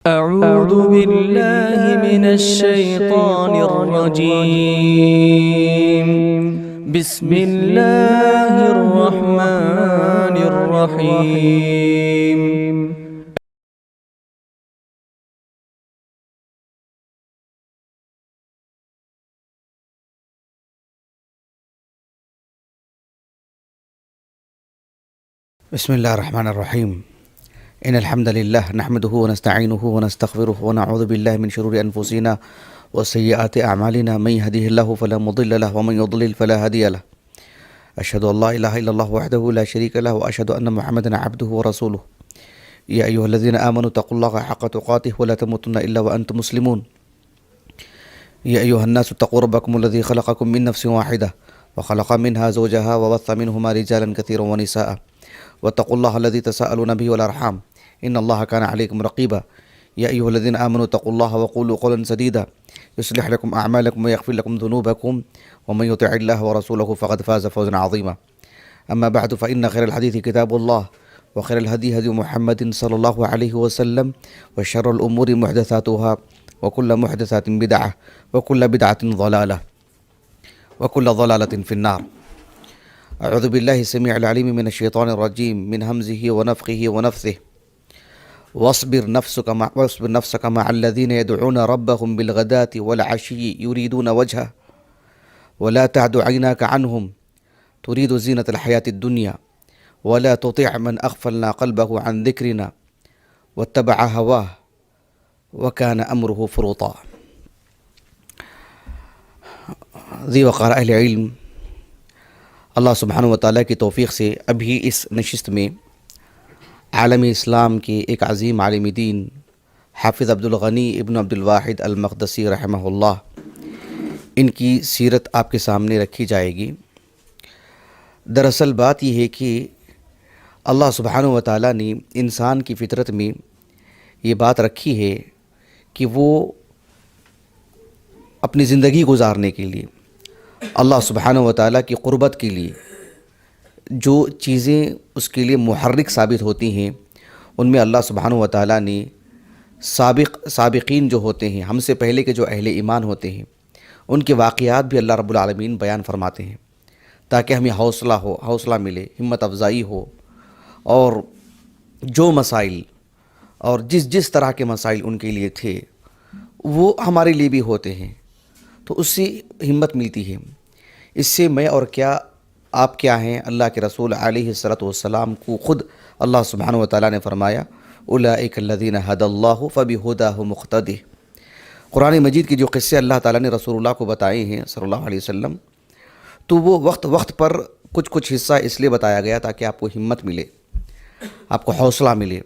أعوذ بالله من الشيطان الرجيم. بسم الله الرحمن الرحيم. بسم الله الرحمن الرحيم. إن الحمد لله نحمده ونستعينه ونستغفره ونعوذ بالله من شرور أنفسنا وسيئات أعمالنا. من يهده الله فلا مضل له ومن يضلل فلا هادي له. أشهد أن لا إله إلا الله وحده لا شريك له وأشهد أن محمدا عبده ورسوله. يا أيها الذين آمنوا اتقوا الله حق تقاته ولا تموتن إلا وأنتم مسلمون. يا أيها الناس اتقوا ربكم الذي خلقكم من نفس واحدة وخلق منها زوجها وبث منهما رجالا كثيرا ونساء واتقوا الله الذي تساءلون به والأرحام إن الله كان عليكم رقيبا. يا أيها الذين آمنوا اتقوا الله وقولوا قولا سديدا يصلح لكم أعمالكم ويغفر لكم ذنوبكم ومن يطع الله ورسوله فقد فاز فوزا عظيما. أما بعد فإن خير الحديث كتاب الله وخير الهدي هدي محمد صلى الله عليه وسلم وشر الأمور محدثاتها وكل محدثات بدعة وكل بدعة ضلالة وكل ضلالة في النار. أعوذ بالله السميع العليم من الشيطان الرجيم من همزه ونفخه ونفثه. واصبر نفسك مع الذين يدعون ربهم بالغداة والعشي يريدون وجهه ولا تعد عيناك عنهم تريد زينة الحياة الدنيا ولا تطع من أغفلنا قلبه عن ذكرنا واتبع هواه وكان أمره فرطا. ذی وقار اہل علم، اللہ سبحانہ وتعالیٰ کی توفیق سے ابھی اس نشست میں عالم اسلام کے ایک عظیم عالم دین حافظ عبدالغنی ابن عبدالواحد المقدسی رحمہ اللہ، ان کی سیرت آپ کے سامنے رکھی جائے گی۔ دراصل بات یہ ہے کہ اللہ سبحانہ وتعالیٰ نے انسان کی فطرت میں یہ بات رکھی ہے کہ وہ اپنی زندگی گزارنے کے لیے اللہ سبحانہ وتعالیٰ کی قربت کے لیے جو چیزیں اس کے لیے محرک ثابت ہوتی ہیں، ان میں اللہ سبحانہ وتعالیٰ نے سابقین جو ہوتے ہیں، ہم سے پہلے کے جو اہل ایمان ہوتے ہیں، ان کے واقعات بھی اللہ رب العالمین بیان فرماتے ہیں تاکہ ہمیں حوصلہ ملے، ہمت افزائی ہو، اور جو مسائل اور جس طرح کے مسائل ان کے لیے تھے وہ ہمارے لیے بھی ہوتے ہیں، تو اس سے ہمت ملتی ہے۔ اس سے میں اور کیا آپ کیا ہیں، اللہ کے رسول علیہ الصلوۃ والسلام کو خود اللہ سبحانہ وتعالیٰ نے فرمایا اولئک الذین ھدی اللہ فبہداہ مقتدہ۔ قرآن مجید کے جو قصے اللہ تعالیٰ نے رسول اللہ کو بتائے ہیں صلی اللہ علیہ وسلم، تو وہ وقت پر کچھ حصہ اس لیے بتایا گیا تاکہ آپ کو ہمت ملے، آپ کو حوصلہ ملے۔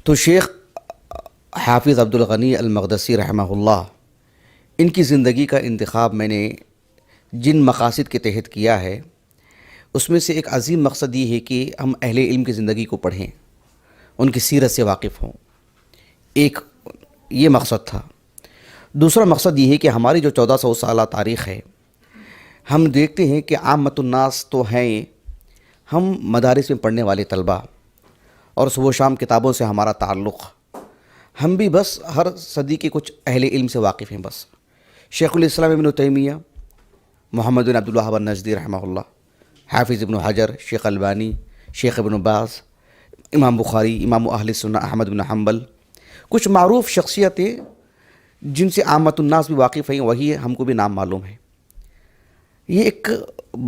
تو شیخ حافظ عبدالغنی المقدسی رحمہ اللہ، ان کی زندگی کا انتخاب میں نے جن مقاصد کے تحت کیا ہے، اس میں سے ایک عظیم مقصد یہ ہے کہ ہم اہل علم کی زندگی کو پڑھیں، ان کی سیرت سے واقف ہوں۔ ایک یہ مقصد تھا۔ دوسرا مقصد یہ ہے کہ ہماری جو 1400 سالہ تاریخ ہے، ہم دیکھتے ہیں کہ عامۃ الناس تو ہیں، ہم مدارس میں پڑھنے والے طلبہ اور صبح و شام کتابوں سے ہمارا تعلق، ہم بھی بس ہر صدی کے کچھ اہل علم سے واقف ہیں۔ بس شیخ الاسلام ابن تیمیہ، محمد بن عبد الوہاب النجدی رحمہ اللہ، حافظ ابن حجر، شیخ البانی، شیخ ابن باز، امام بخاری، امام اہل سنہ احمد بن حنبل، کچھ معروف شخصیتیں جن سے عامۃ الناس بھی واقف ہیں، وہی ہم کو بھی نام معلوم ہے۔ یہ ایک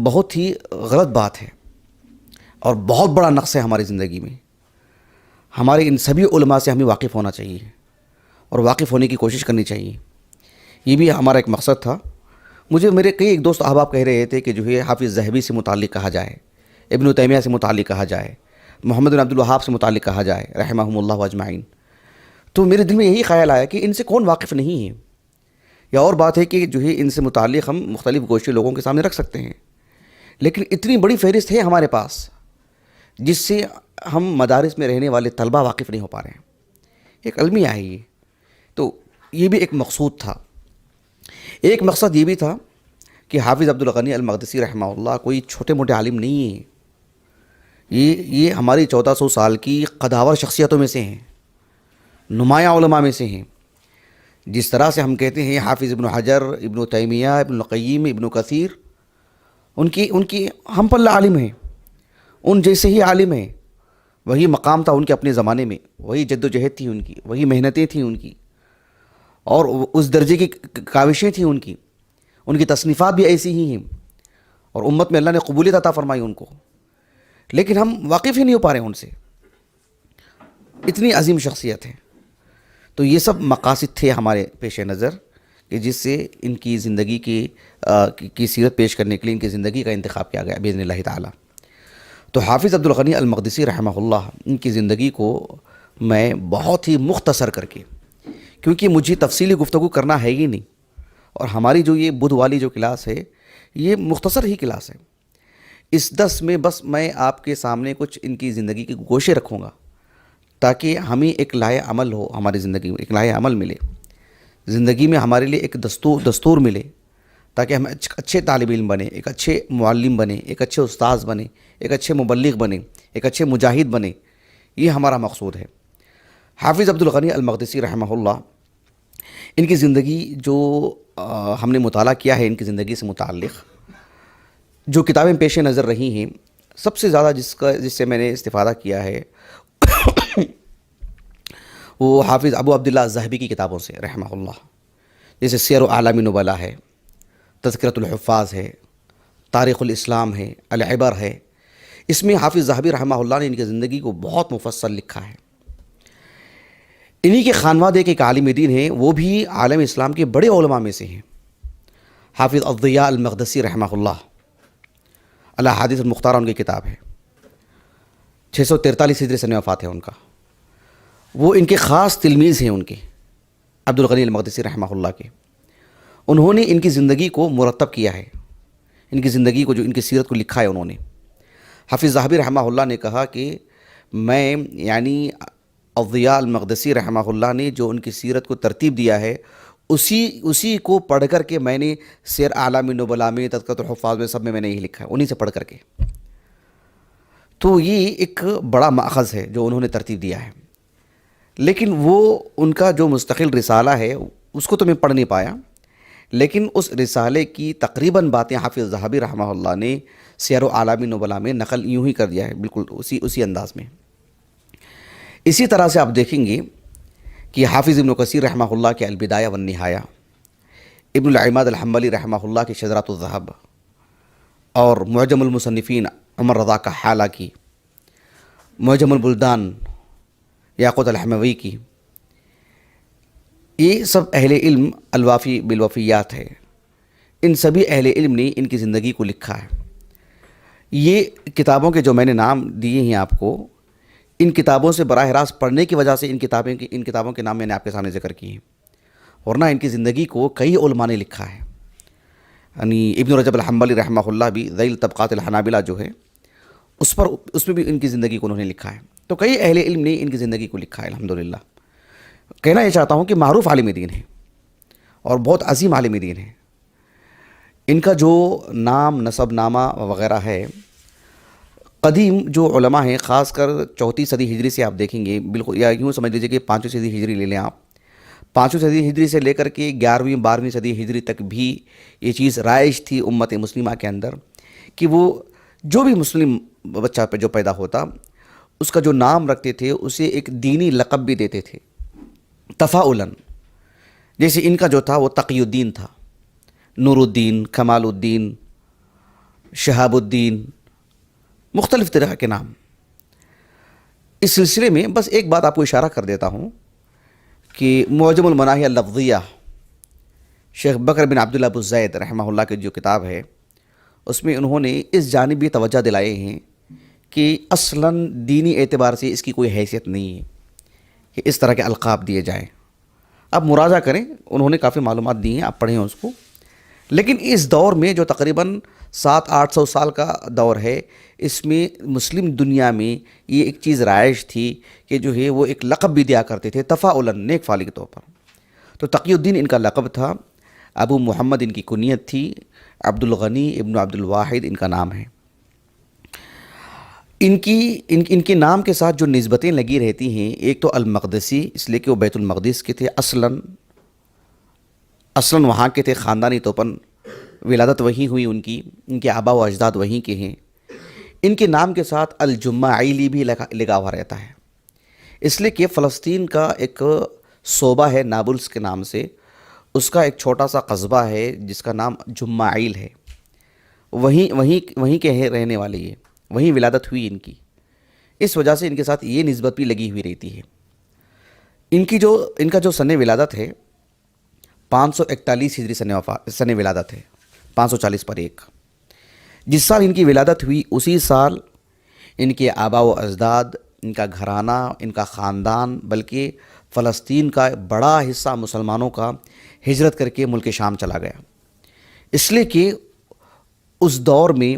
بہت ہی غلط بات ہے اور بہت بڑا نقص ہے ہماری زندگی میں۔ ہمارے ان سبھی علماء سے ہمیں واقف ہونا چاہیے اور واقف ہونے کی کوشش کرنی چاہیے۔ یہ بھی ہمارا ایک مقصد تھا۔ مجھے میرے کئی ایک دوست احباب کہہ رہے تھے کہ جو ہے حافظ ذہبی سے متعلق کہا جائے، ابن تیمیہ سے متعلق کہا جائے، محمد بن عبد الوہاب سے متعلق کہا جائے رحمہم اللہ اجمعین۔ تو میرے دل میں یہی خیال آیا کہ ان سے کون واقف نہیں ہے، یا اور بات ہے کہ جو ہے ان سے متعلق ہم مختلف گوشے لوگوں کے سامنے رکھ سکتے ہیں، لیکن اتنی بڑی فہرست ہے ہمارے پاس جس سے ہم مدارس میں رہنے والے طلبہ واقف نہیں ہو پا رہے ہیں۔ ایک المیہ ہے یہ۔ تو یہ بھی ایک مقصود تھا۔ ایک مقصد یہ بھی تھا کہ حافظ عبدالغنی المقدسی رحمہ اللہ کوئی چھوٹے موٹے عالم نہیں ہیں، یہ ہماری 1400 سال کی قداور شخصیتوں میں سے ہیں۔ نمایاں علماء میں سے ہیں. جس طرح سے ہم کہتے ہیں حافظ ابن حجر، ابن تیمیہ، ابن القیم، ابن کثیر، ان کی ہم پلہ عالم ہیں، ان جیسے ہی عالم ہیں. وہی مقام تھا ان کے اپنے زمانے میں، وہی جد و جہد تھی ان کی، وہی محنتیں تھیں ان کی، اور اس درجے کی کاوشیں تھیں ان کی تصنیفات بھی ایسی ہی ہیں، اور امت میں اللہ نے قبولیت عطا فرمائی ان کو. لیکن ہم واقف ہی نہیں ہو پا رہے ہیں ان سے. اتنی عظیم شخصیت ہے. تو یہ سب مقاصد تھے ہمارے پیش نظر کہ جس سے ان کی زندگی کی سیرت پیش کرنے کے لیے ان کی زندگی کا انتخاب کیا گیا باذن اللہ تعالی. تو حافظ عبد الغنی المقدسی رحمہ اللہ، ان کی زندگی کو میں بہت ہی مختصر کر کے، کیونکہ مجھے تفصیلی گفتگو کرنا ہے ہی نہیں، اور ہماری جو یہ بدھ والی جو کلاس ہے یہ مختصر ہی کلاس ہے. اس 10 میں بس میں آپ کے سامنے کچھ ان کی زندگی کے گوشے رکھوں گا تاکہ ہمیں ایک لائحہ عمل ہو، ہماری زندگی میں ایک لائحہ عمل ملے، زندگی میں ہمارے لیے ایک دستور ملے، تاکہ ہم اچھے طالب علم بنیں، ایک اچھے معلم بنیں، ایک اچھے استاذ بنیں، ایک اچھے مبلغ بنیں، ایک اچھے مجاہد بنیں. یہ ہمارا مقصود ہے. حافظ عبد الغنی المقدسی رحمہ اللہ، ان کی زندگی جو ہم نے مطالعہ کیا ہے ان کی زندگی سے متعلق جو کتابیں پیش نظر رہی ہیں، سب سے زیادہ جس سے میں نے استفادہ کیا ہے وہ حافظ ابو عبداللہ الذہبی کی کتابوں سے رحمہ اللہ، جیسے سیر اعلام نبلا ہے، تذکرۃ الحفاظ ہے، تاریخ الاسلام ہے، العبر ہے. اس میں حافظ ذہبی رحمہ اللہ نے ان کی زندگی کو بہت مفصل لکھا ہے. انہی کے خانوادے کے ایک عالم دین ہیں، وہ بھی عالم اسلام کے بڑے علماء میں سے ہیں، حافظ الضیاء المقدسی رحمہ اللہ. الاحادیث المختارہ ان کی کتاب ہے، 643 ہجری سن وفات ہے ان کا. وہ ان کے خاص تلمیذ ہیں ان کے عبد الغنی المقدسی رحمہ اللہ کے. انہوں نے ان کی زندگی کو مرتب کیا ہے، ان کی زندگی کو جو ان کی سیرت کو لکھا ہے انہوں نے. حافظ ذہبی رحمہ اللہ نے کہا کہ میں الضیاء المقدسی رحمہ اللہ نے جو ان کی سیرت کو ترتیب دیا ہے اسی کو پڑھ کر کے میں نے سیر اعلام نبلا میں، تذکرۃ الحفاظ میں، سب میں نے یہی لکھا ہے، انہی سے پڑھ کر کے. تو یہ ایک بڑا ماخذ ہے جو انہوں نے ترتیب دیا ہے. لیکن وہ ان کا جو مستقل رسالہ ہے اس کو تو میں پڑھ نہیں پایا، لیکن اس رسالے کی تقریباً باتیں حافظ ذہبی رحمہ اللہ نے سیر اعلام نبلا میں نقل یوں ہی کر دیا ہے، بالکل اسی انداز میں. اسی طرح سے آپ دیکھیں گے کہ حافظ ابن کثیر رحمہ اللہ کے البدایہ والنہایہ، ابن العماد الحنبلی رحمہ اللہ کی شذرات الذہب، اور معجم المصنفین عمر رضا کا حالہ کی، معجم البلدان یاقوت الحموی کی. یہ سب اہل علم الوافی بالوفیات ہے. ان سبھی اہل علم نے ان کی زندگی کو لکھا ہے. یہ کتابوں کے جو میں نے نام دیے ہیں آپ کو، ان کتابوں سے براہ راست پڑھنے کی وجہ سے ان کتابوں کے نام میں نے آپ کے سامنے ذکر کیے ہیں، ورنہ ان کی زندگی کو کئی علماء نے لکھا ہے. یعنی ابن رجب الحنبلی رحمہ اللہ بھی ذیل طبقات الحنابلہ جو ہے اس میں بھی ان کی زندگی کو انہوں نے لکھا ہے. تو کئی اہل علم نے ان کی زندگی کو لکھا ہے الحمدللہ. کہنا یہ چاہتا ہوں کہ معروف عالم دین ہے اور بہت عظیم عالم دین ہے. ان کا جو نام، نسب نامہ وغیرہ ہے، قدیم جو علماء ہیں، خاص کر 4 صدی ہجری سے آپ دیکھیں گے، بالکل یا یوں سمجھ لیجیے کہ 5 صدی ہجری لے لیں آپ. 5 صدی ہجری سے لے کر کے 11ویں 12ویں صدی ہجری تک بھی یہ چیز رائج تھی امت مسلمہ کے اندر کہ وہ جو بھی مسلم بچہ پہ جو پیدا ہوتا اس کا جو نام رکھتے تھے اسے ایک دینی لقب بھی دیتے تھے تفاؤلاً. جیسے ان کا جو تھا وہ تقی الدین تھا، نور الدین، کمال الدین، شہاب الدین، مختلف طرح کے نام. اس سلسلے میں بس ایک بات آپ کو اشارہ کر دیتا ہوں کہ معجم المناہی اللفظیہ شیخ بکر بن عبداللہ ابو زید رحمہ اللہ کی جو کتاب ہے اس میں انہوں نے اس جانب بھی توجہ دلائے ہیں کہ اصلاً دینی اعتبار سے اس کی کوئی حیثیت نہیں ہے کہ اس طرح کے القاب دیے جائیں. آپ مراجعہ کریں، انہوں نے کافی معلومات دی ہیں، آپ پڑھیں اس کو. لیکن اس دور میں جو تقریباً 700-800 سال کا دور ہے، اس میں مسلم دنیا میں یہ ایک چیز رائج تھی کہ جو ہے وہ ایک لقب بھی دیا کرتے تھے تفاؤلاً، نیک فعلی کے طور پر. تو تقی الدین ان کا لقب تھا، ابو محمد ان کی کنیت تھی، عبد الغنی ابن عبد الواحد ان کا نام ہے. ان کے نام کے ساتھ جو نسبتیں لگی رہتی ہیں، ایک تو المقدسی، اس لیے کہ وہ بیت المقدس کے تھے اصلاً وہاں کے تھے، خاندانی طور پر ولادت وہیں ہوئی ان کے آبا و اجداد وہیں کے ہیں۔ ان کے نام کے ساتھ الجماعیلی بھی لگا ہوا رہتا ہے، اس لیے کہ فلسطین کا ایک صوبہ ہے نابلس کے نام سے، اس کا ایک چھوٹا سا قصبہ ہے جس کا نام جماعیل ہے، وہیں کے رہنے والے یہ، وہیں ولادت ہوئی ان کی، اس وجہ سے ان کے ساتھ یہ نسبت بھی لگی ہوئی رہتی ہے۔ ان کا جو سن ولادت ہے 541 ہجری سن ولادت ہے، 540 پر ایک۔ جس سال ان کی ولادت ہوئی اسی سال ان کے آبا و اجداد، ان کا گھرانہ، ان کا خاندان، بلکہ فلسطین کا بڑا حصہ مسلمانوں کا ہجرت کر کے ملک شام چلا گیا، اس لیے کہ اس دور میں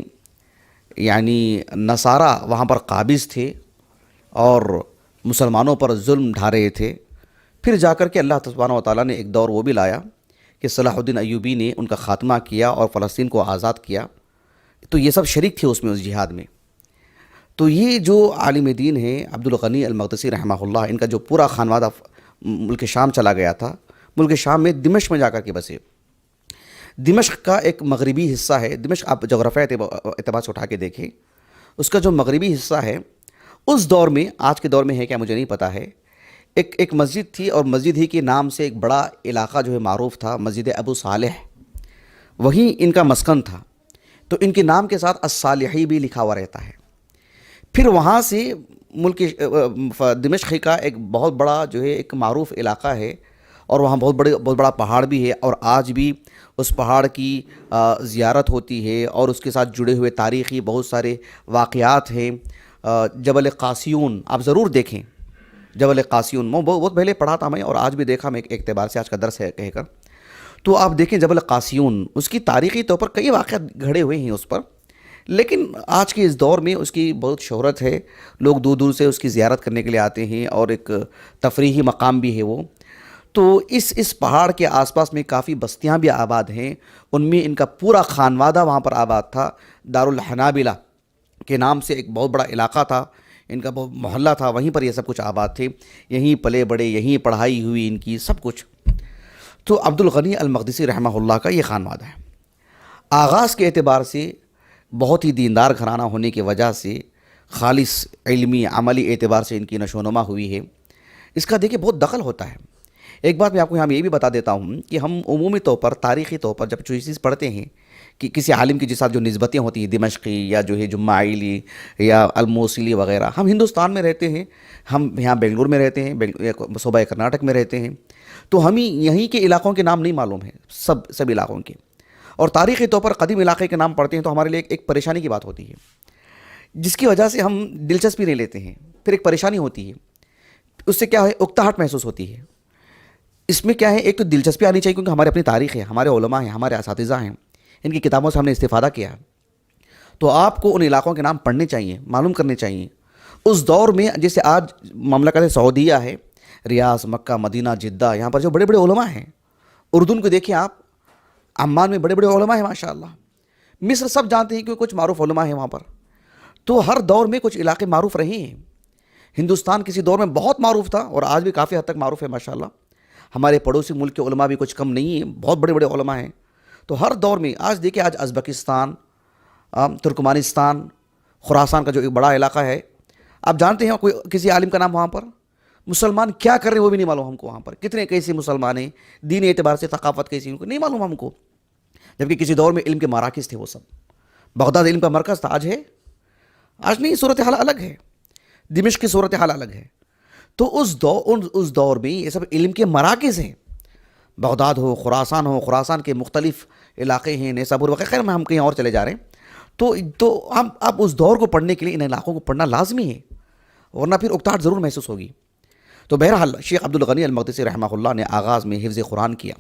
یعنی نصارہ وہاں پر قابض تھے اور مسلمانوں پر ظلم ڈھا رہے تھے۔ پھر جا کر کے اللہ سبحانہ و تعالیٰ نے ایک دور وہ بھی لایا کہ صلاح الدین ایوبی نے ان کا خاتمہ کیا اور فلسطین کو آزاد کیا، تو یہ سب شریک تھے اس جہاد میں۔ تو یہ جو عالم دین ہیں عبدالغنی المقدسی رحمہ اللہ، ان کا جو پورا خانوادہ ملک شام چلا گیا تھا، ملک شام میں دمشق میں جا کر کے بسے۔ دمشق کا ایک مغربی حصہ ہے، دمشق آپ جغرافیہ اعتبار سے اٹھا کے دیکھیں، اس کا جو مغربی حصہ ہے اس دور میں، آج کے دور میں ہے کیا مجھے نہیں پتا ہے، ایک مسجد تھی، اور مسجد ہی کے نام سے ایک بڑا علاقہ جو ہے معروف تھا، مسجد ابو صالح، وہیں ان کا مسکن تھا، تو ان کے نام کے ساتھ الصالحی بھی لکھا ہوا رہتا ہے۔ پھر وہاں سے ملک دمشق کا ایک بہت بڑا جو ہے ایک معروف علاقہ ہے، اور وہاں بہت بڑا پہاڑ بھی ہے، اور آج بھی اس پہاڑ کی زیارت ہوتی ہے، اور اس کے ساتھ جڑے ہوئے تاریخی بہت سارے واقعات ہیں۔ جبل قاسیون آپ ضرور دیکھیں، جبل قاسیون میں بہت پہلے پڑھا تھا میں، اور آج بھی دیکھا میں ایک اعتبار سے، آج کا درس ہے کہہ کر، تو آپ دیکھیں جبل قاسیون، اس کی تاریخی طور پر کئی واقعات گھڑے ہوئے ہیں اس پر، لیکن آج کے اس دور میں اس کی بہت شہرت ہے، لوگ دور دور سے اس کی زیارت کرنے کے لیے آتے ہیں، اور ایک تفریحی مقام بھی ہے وہ۔ تو اس پہاڑ کے آس پاس میں کافی بستیاں بھی آباد ہیں، ان میں ان کا پورا خانوادہ وہاں پر آباد تھا۔ دارالحنابلہ کے نام سے ایک بہت بڑا علاقہ تھا، ان کا بہت محلہ تھا، وہیں پر یہ سب کچھ آباد تھے، یہیں پلے بڑے، یہیں پڑھائی ہوئی ان کی سب کچھ۔ تو عبدالغنی المقدسی رحمہ اللہ کا یہ خانوادہ ہے۔ آغاز کے اعتبار سے بہت ہی دیندار گھرانہ ہونے کی وجہ سے خالص علمی عملی اعتبار سے ان کی نشو و نما ہوئی ہے۔ اس کا دیکھیں بہت دخل ہوتا ہے۔ ایک بات میں آپ کو یہاں یہ بھی بتا دیتا ہوں کہ ہم عمومی طور پر تاریخی طور پر جب جو چیز پڑھتے ہیں کہ کسی عالم کے ساتھ جو نسبتیں ہوتی ہیں، دمشقی یا جو ہے جماعیلی یا الموصلی وغیرہ، ہم ہندوستان میں رہتے ہیں، ہم یہاں بنگلور میں رہتے ہیں، صوبہ کرناٹک میں رہتے ہیں، تو ہمیں یہیں کے علاقوں کے نام نہیں معلوم ہیں، سب علاقوں کے، اور تاریخی طور پر قدیم علاقے کے نام پڑھتے ہیں تو ہمارے لیے ایک پریشانی کی بات ہوتی ہے، جس کی وجہ سے ہم دلچسپی نہیں لیتے ہیں، پھر ایک پریشانی ہوتی ہے، اس سے کیا ہے، اکتاہٹ محسوس ہوتی ہے۔ اس میں کیا ہے، ایک تو دلچسپی آنی چاہیے کیونکہ ہماری اپنی تاریخ ہے، ہمارے علماء ہیں، ہمارے اساتذہ ہیں، ان کی کتابوں سے ہم نے استفادہ کیا، تو آپ کو ان علاقوں کے نام پڑھنے چاہیے، معلوم کرنے چاہیے۔ اس دور میں جیسے آج مملکت سعودیہ ہے، ریاض، مکہ، مدینہ، جدہ، یہاں پر جو بڑے بڑے علماء ہیں، اردن کو دیکھیں آپ، عمان میں بڑے بڑے علماء ہیں ماشاءاللہ، مصر سب جانتے ہیں کہ کچھ معروف علماء ہیں وہاں پر، تو ہر دور میں کچھ علاقے معروف رہے ہیں۔ ہندوستان کسی دور میں بہت معروف تھا اور آج بھی کافی حد تک معروف ہے ماشاءاللہ۔ ہمارے پڑوسی ملک کے علماء بھی کچھ کم نہیں ہیں، بہت بڑے بڑے علماء ہیں، تو ہر دور میں آج دیکھیں، آج ازبکستان، ترکمانستان، خراسان کا جو ایک بڑا علاقہ ہے، آپ جانتے ہیں کوئی کسی عالم کا نام وہاں پر؟ مسلمان کیا کر رہے ہیں وہ بھی نہیں معلوم ہم کو، وہاں پر کتنے کیسے مسلمان ہیں، دین اعتبار سے ثقافت کیسی ان کو نہیں معلوم ہم کو، جبکہ کسی دور میں علم کے مراکز تھے وہ سب۔ بغداد علم کا مرکز تھا، آج ہے؟ آج نہیں، صورتحال الگ ہے، دمشق کی صورتحال الگ ہے۔ تو اس دور میں یہ سب علم کے مراکز ہیں، بغداد ہو، خراسان کے مختلف علاقے ہیں، نیسابور وغیرہ، خیر میں ہم کہیں اور چلے جا رہے ہیں، تو ہم اب اس دور کو پڑھنے کے لیے ان علاقوں کو پڑھنا لازمی ہے، ورنہ پھر اکتاہٹ ضرور محسوس ہوگی۔ تو بہرحال شیخ عبدالغنی المقدسی رحمہ اللہ نے آغاز میں حفظ قرآن کیا۔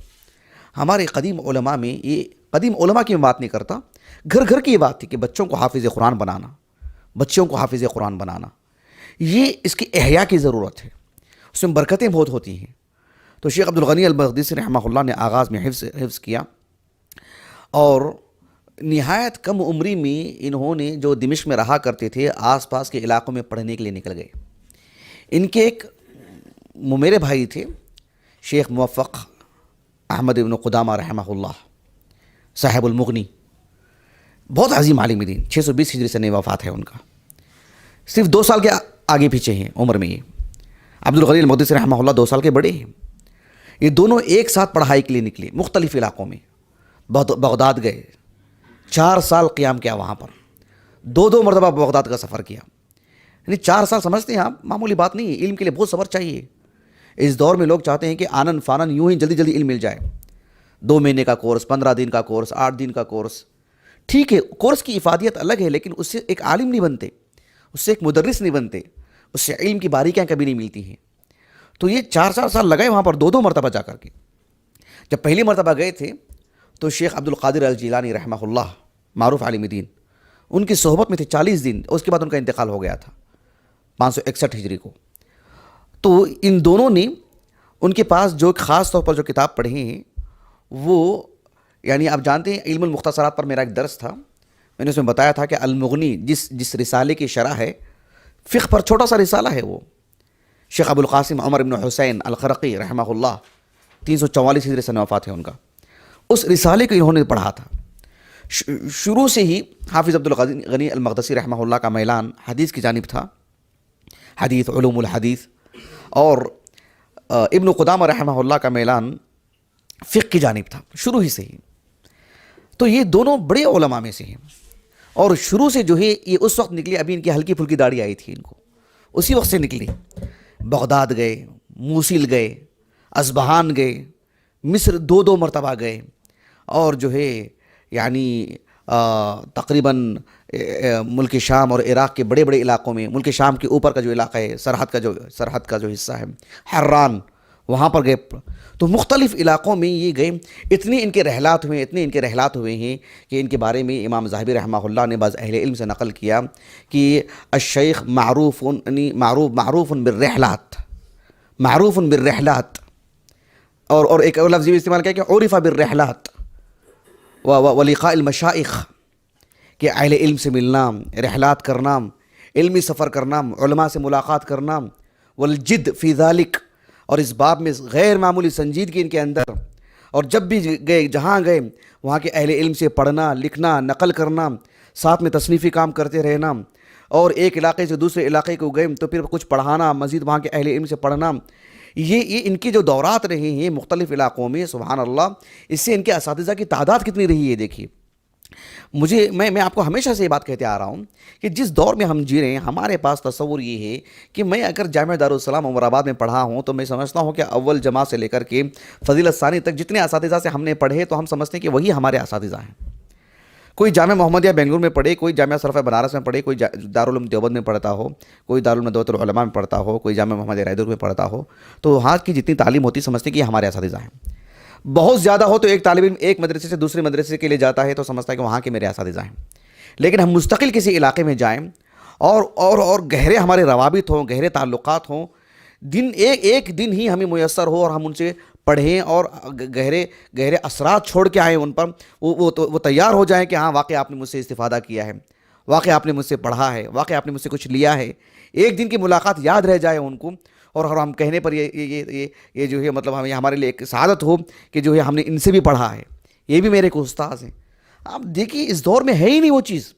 ہمارے قدیم علماء میں، یہ قدیم علماء کی میں بات نہیں کرتا، گھر گھر کی یہ بات تھی کہ بچوں کو حافظ قرآن بنانا، یہ اس کی احیاء کی ضرورت ہے، اس میں برکتیں بہت ہوتی ہیں۔ تو شیخ عبدالغنی المقدسی رحمہ اللہ نے آغاز میں حفظ کیا، اور نہایت کم عمری میں انہوں نے جو دمشق میں رہا کرتے تھے آس پاس کے علاقوں میں پڑھنے کے لیے نکل گئے. ان کے ایک میرے بھائی تھے شیخ موفق احمد ابن قدامہ رحمہ اللہ صاحب المغنی, بہت عظیم عالم دین, 620 ہجری سے وفات ہے ان کا, صرف 2 سال کے آگے پیچھے ہیں عمر میں. یہ عبدالغنی المقدسی رحمہ اللہ 2 سال کے بڑے ہیں. یہ دونوں ایک ساتھ پڑھائی کے لیے نکلے مختلف علاقوں میں. بغداد گئے, 4 سال قیام کیا وہاں پر, 2 مرتبہ بغداد کا سفر کیا. یعنی 4 سال سمجھتے ہیں آپ معمولی بات نہیں ہے, علم کے لیے بہت صبر چاہیے. اس دور میں لوگ چاہتے ہیں کہ آنن فانن یوں ہی جلدی جلدی علم مل جائے. 2 مہینے کا کورس, 15 دن کا کورس, 8 دن کا کورس, ٹھیک ہے کورس کی افادیت الگ ہے, لیکن اس سے ایک عالم نہیں بنتے, اس سے ایک مدرس نہیں بنتے, اس سے علم کی باریکیاں کبھی نہیں ملتی ہیں. تو یہ 4 سال لگائے وہاں پر 2 مرتبہ جا کر کے. جب پہلی مرتبہ گئے تھے تو شیخ عبد القادر الجیلانی رحمہ اللہ معروف عالم دین, ان کی صحبت میں تھے 40 دن, اس کے بعد ان کا انتقال ہو گیا تھا 561 ہجری کو. تو ان دونوں نے ان کے پاس جو خاص طور پر جو کتاب پڑھے ہیں وہ, یعنی آپ جانتے ہیں علم المختصرات پر میرا ایک درس تھا, میں نے اس میں بتایا تھا کہ المغنی جس رسالے کی شرح ہے, فقہ پر چھوٹا سا رسالہ ہے وہ, شیخ ابو القاسم عمر بن حسین الخرقی رحمہ اللہ 344 ہجری سے وفات ہے ان کا. اس رسالے کو انہوں نے پڑھا تھا. شروع سے ہی حافظ عبدالغنی المقدسی رحمہ اللہ کا میلان حدیث کی جانب تھا, حدیث, علوم الحدیث, اور ابن قدامہ رحمہ اللہ کا میلان فقہ کی جانب تھا شروع ہی سے ہی. تو یہ دونوں بڑے علماء میں سے ہیں, اور شروع سے جو ہے یہ اس وقت نکلے, ابھی ان کی ہلکی پھلکی داڑھی آئی تھی ان کو, اسی وقت سے نکلی. بغداد گئے, موصل گئے, اصبہان گئے, مصر 2 مرتبہ گئے, اور جو ہے یعنی تقریباً ملک شام اور عراق کے بڑے بڑے علاقوں میں, ملک شام کے اوپر کا جو علاقہ ہے, سرحد کا جو حصہ ہے حران, وہاں پر گئے. تو مختلف علاقوں میں یہ گئے. اتنے ان کے رحلات ہوئے ہیں کہ ان کے بارے میں امام ذہبی رحمہ اللہ نے بعض اہل علم سے نقل کیا کہ الشیخ معروف بالرحلات, اور ایک اور لفظ بھی استعمال کیا کہ عرف بالرحلات ولقاء المشائخ, کہ اہل علم سے ملنا, رحلات کرنا, علمی سفر کرنا, علماء سے ملاقات کرنا, والجد فی ذالک, اور اس باب میں غیر معمولی سنجیدگی ان کے اندر, اور جب بھی گئے جہاں گئے وہاں کے اہل علم سے پڑھنا, لکھنا, نقل کرنا, ساتھ میں تصنیفی کام کرتے رہنا, اور ایک علاقے سے دوسرے علاقے کو گئے تو پھر کچھ پڑھانا, مزید وہاں کے اہل علم سے پڑھنا. یہ ان کی جو دورات رہے ہیں مختلف علاقوں میں, سبحان اللہ, اس سے ان کے اساتذہ کی تعداد کتنی رہی ہے دیکھیے. میں آپ کو ہمیشہ سے یہ بات کہتے آ رہا ہوں کہ جس دور میں ہم جی رہے ہیں, ہمارے پاس تصور یہ ہے کہ میں اگر جامعہ دارالسلام عمر آباد میں پڑھا ہوں تو میں سمجھتا ہوں کہ اول جماعت سے لے کر کے فضیلت ثانی تک جتنے اساتذہ سے ہم نے پڑھے تو ہم سمجھتے ہیں کہ وہی ہمارے اساتذہ ہیں. کوئی جامعہ محمدیہ بنگلور میں پڑھے, کوئی جامعہ صرفہ بنارس میں پڑھے, کوئی دارالعلوم دیوبند میں پڑھتا ہو, کوئی دارالعلوم ندوۃ العلماء میں پڑھتا ہو, کوئی جامعہ محمدیہ رائے دور میں پڑھتا ہو, تو وہاں کی جتنی تعلیم ہوتی سمجھتے ہیں کہ یہ ہمارے اساتذہ ہیں. بہت زیادہ ہو تو ایک طالب علم ایک مدرسے سے دوسرے مدرسے کے لیے جاتا ہے تو سمجھتا ہے کہ وہاں کے میرے اساتذہ ہیں. لیکن ہم مستقل کسی علاقے میں جائیں اور گہرے ہمارے روابط ہوں, گہرے تعلقات ہوں, ایک دن ہی ہمیں میسر ہو اور ہم ان سے پڑھیں اور گہرے اثرات چھوڑ کے آئیں ان پر, وہ تیار ہو جائیں کہ ہاں واقعی آپ نے مجھ سے استفادہ کیا ہے, واقعی آپ نے مجھ سے پڑھا ہے, واقعی آپ نے مجھ سے کچھ لیا ہے. ایک دن کی ملاقات یاد رہ جائے ان کو, اور ہم کہنے پر یہ جو ہے مطلب ہمارے لیے ایک سعادت ہو کہ جو ہے ہم نے ان سے بھی پڑھا ہے, یہ بھی میرے کو استاذ ہیں. آپ دیکھیے اس دور میں ہے ہی نہیں وہ چیز.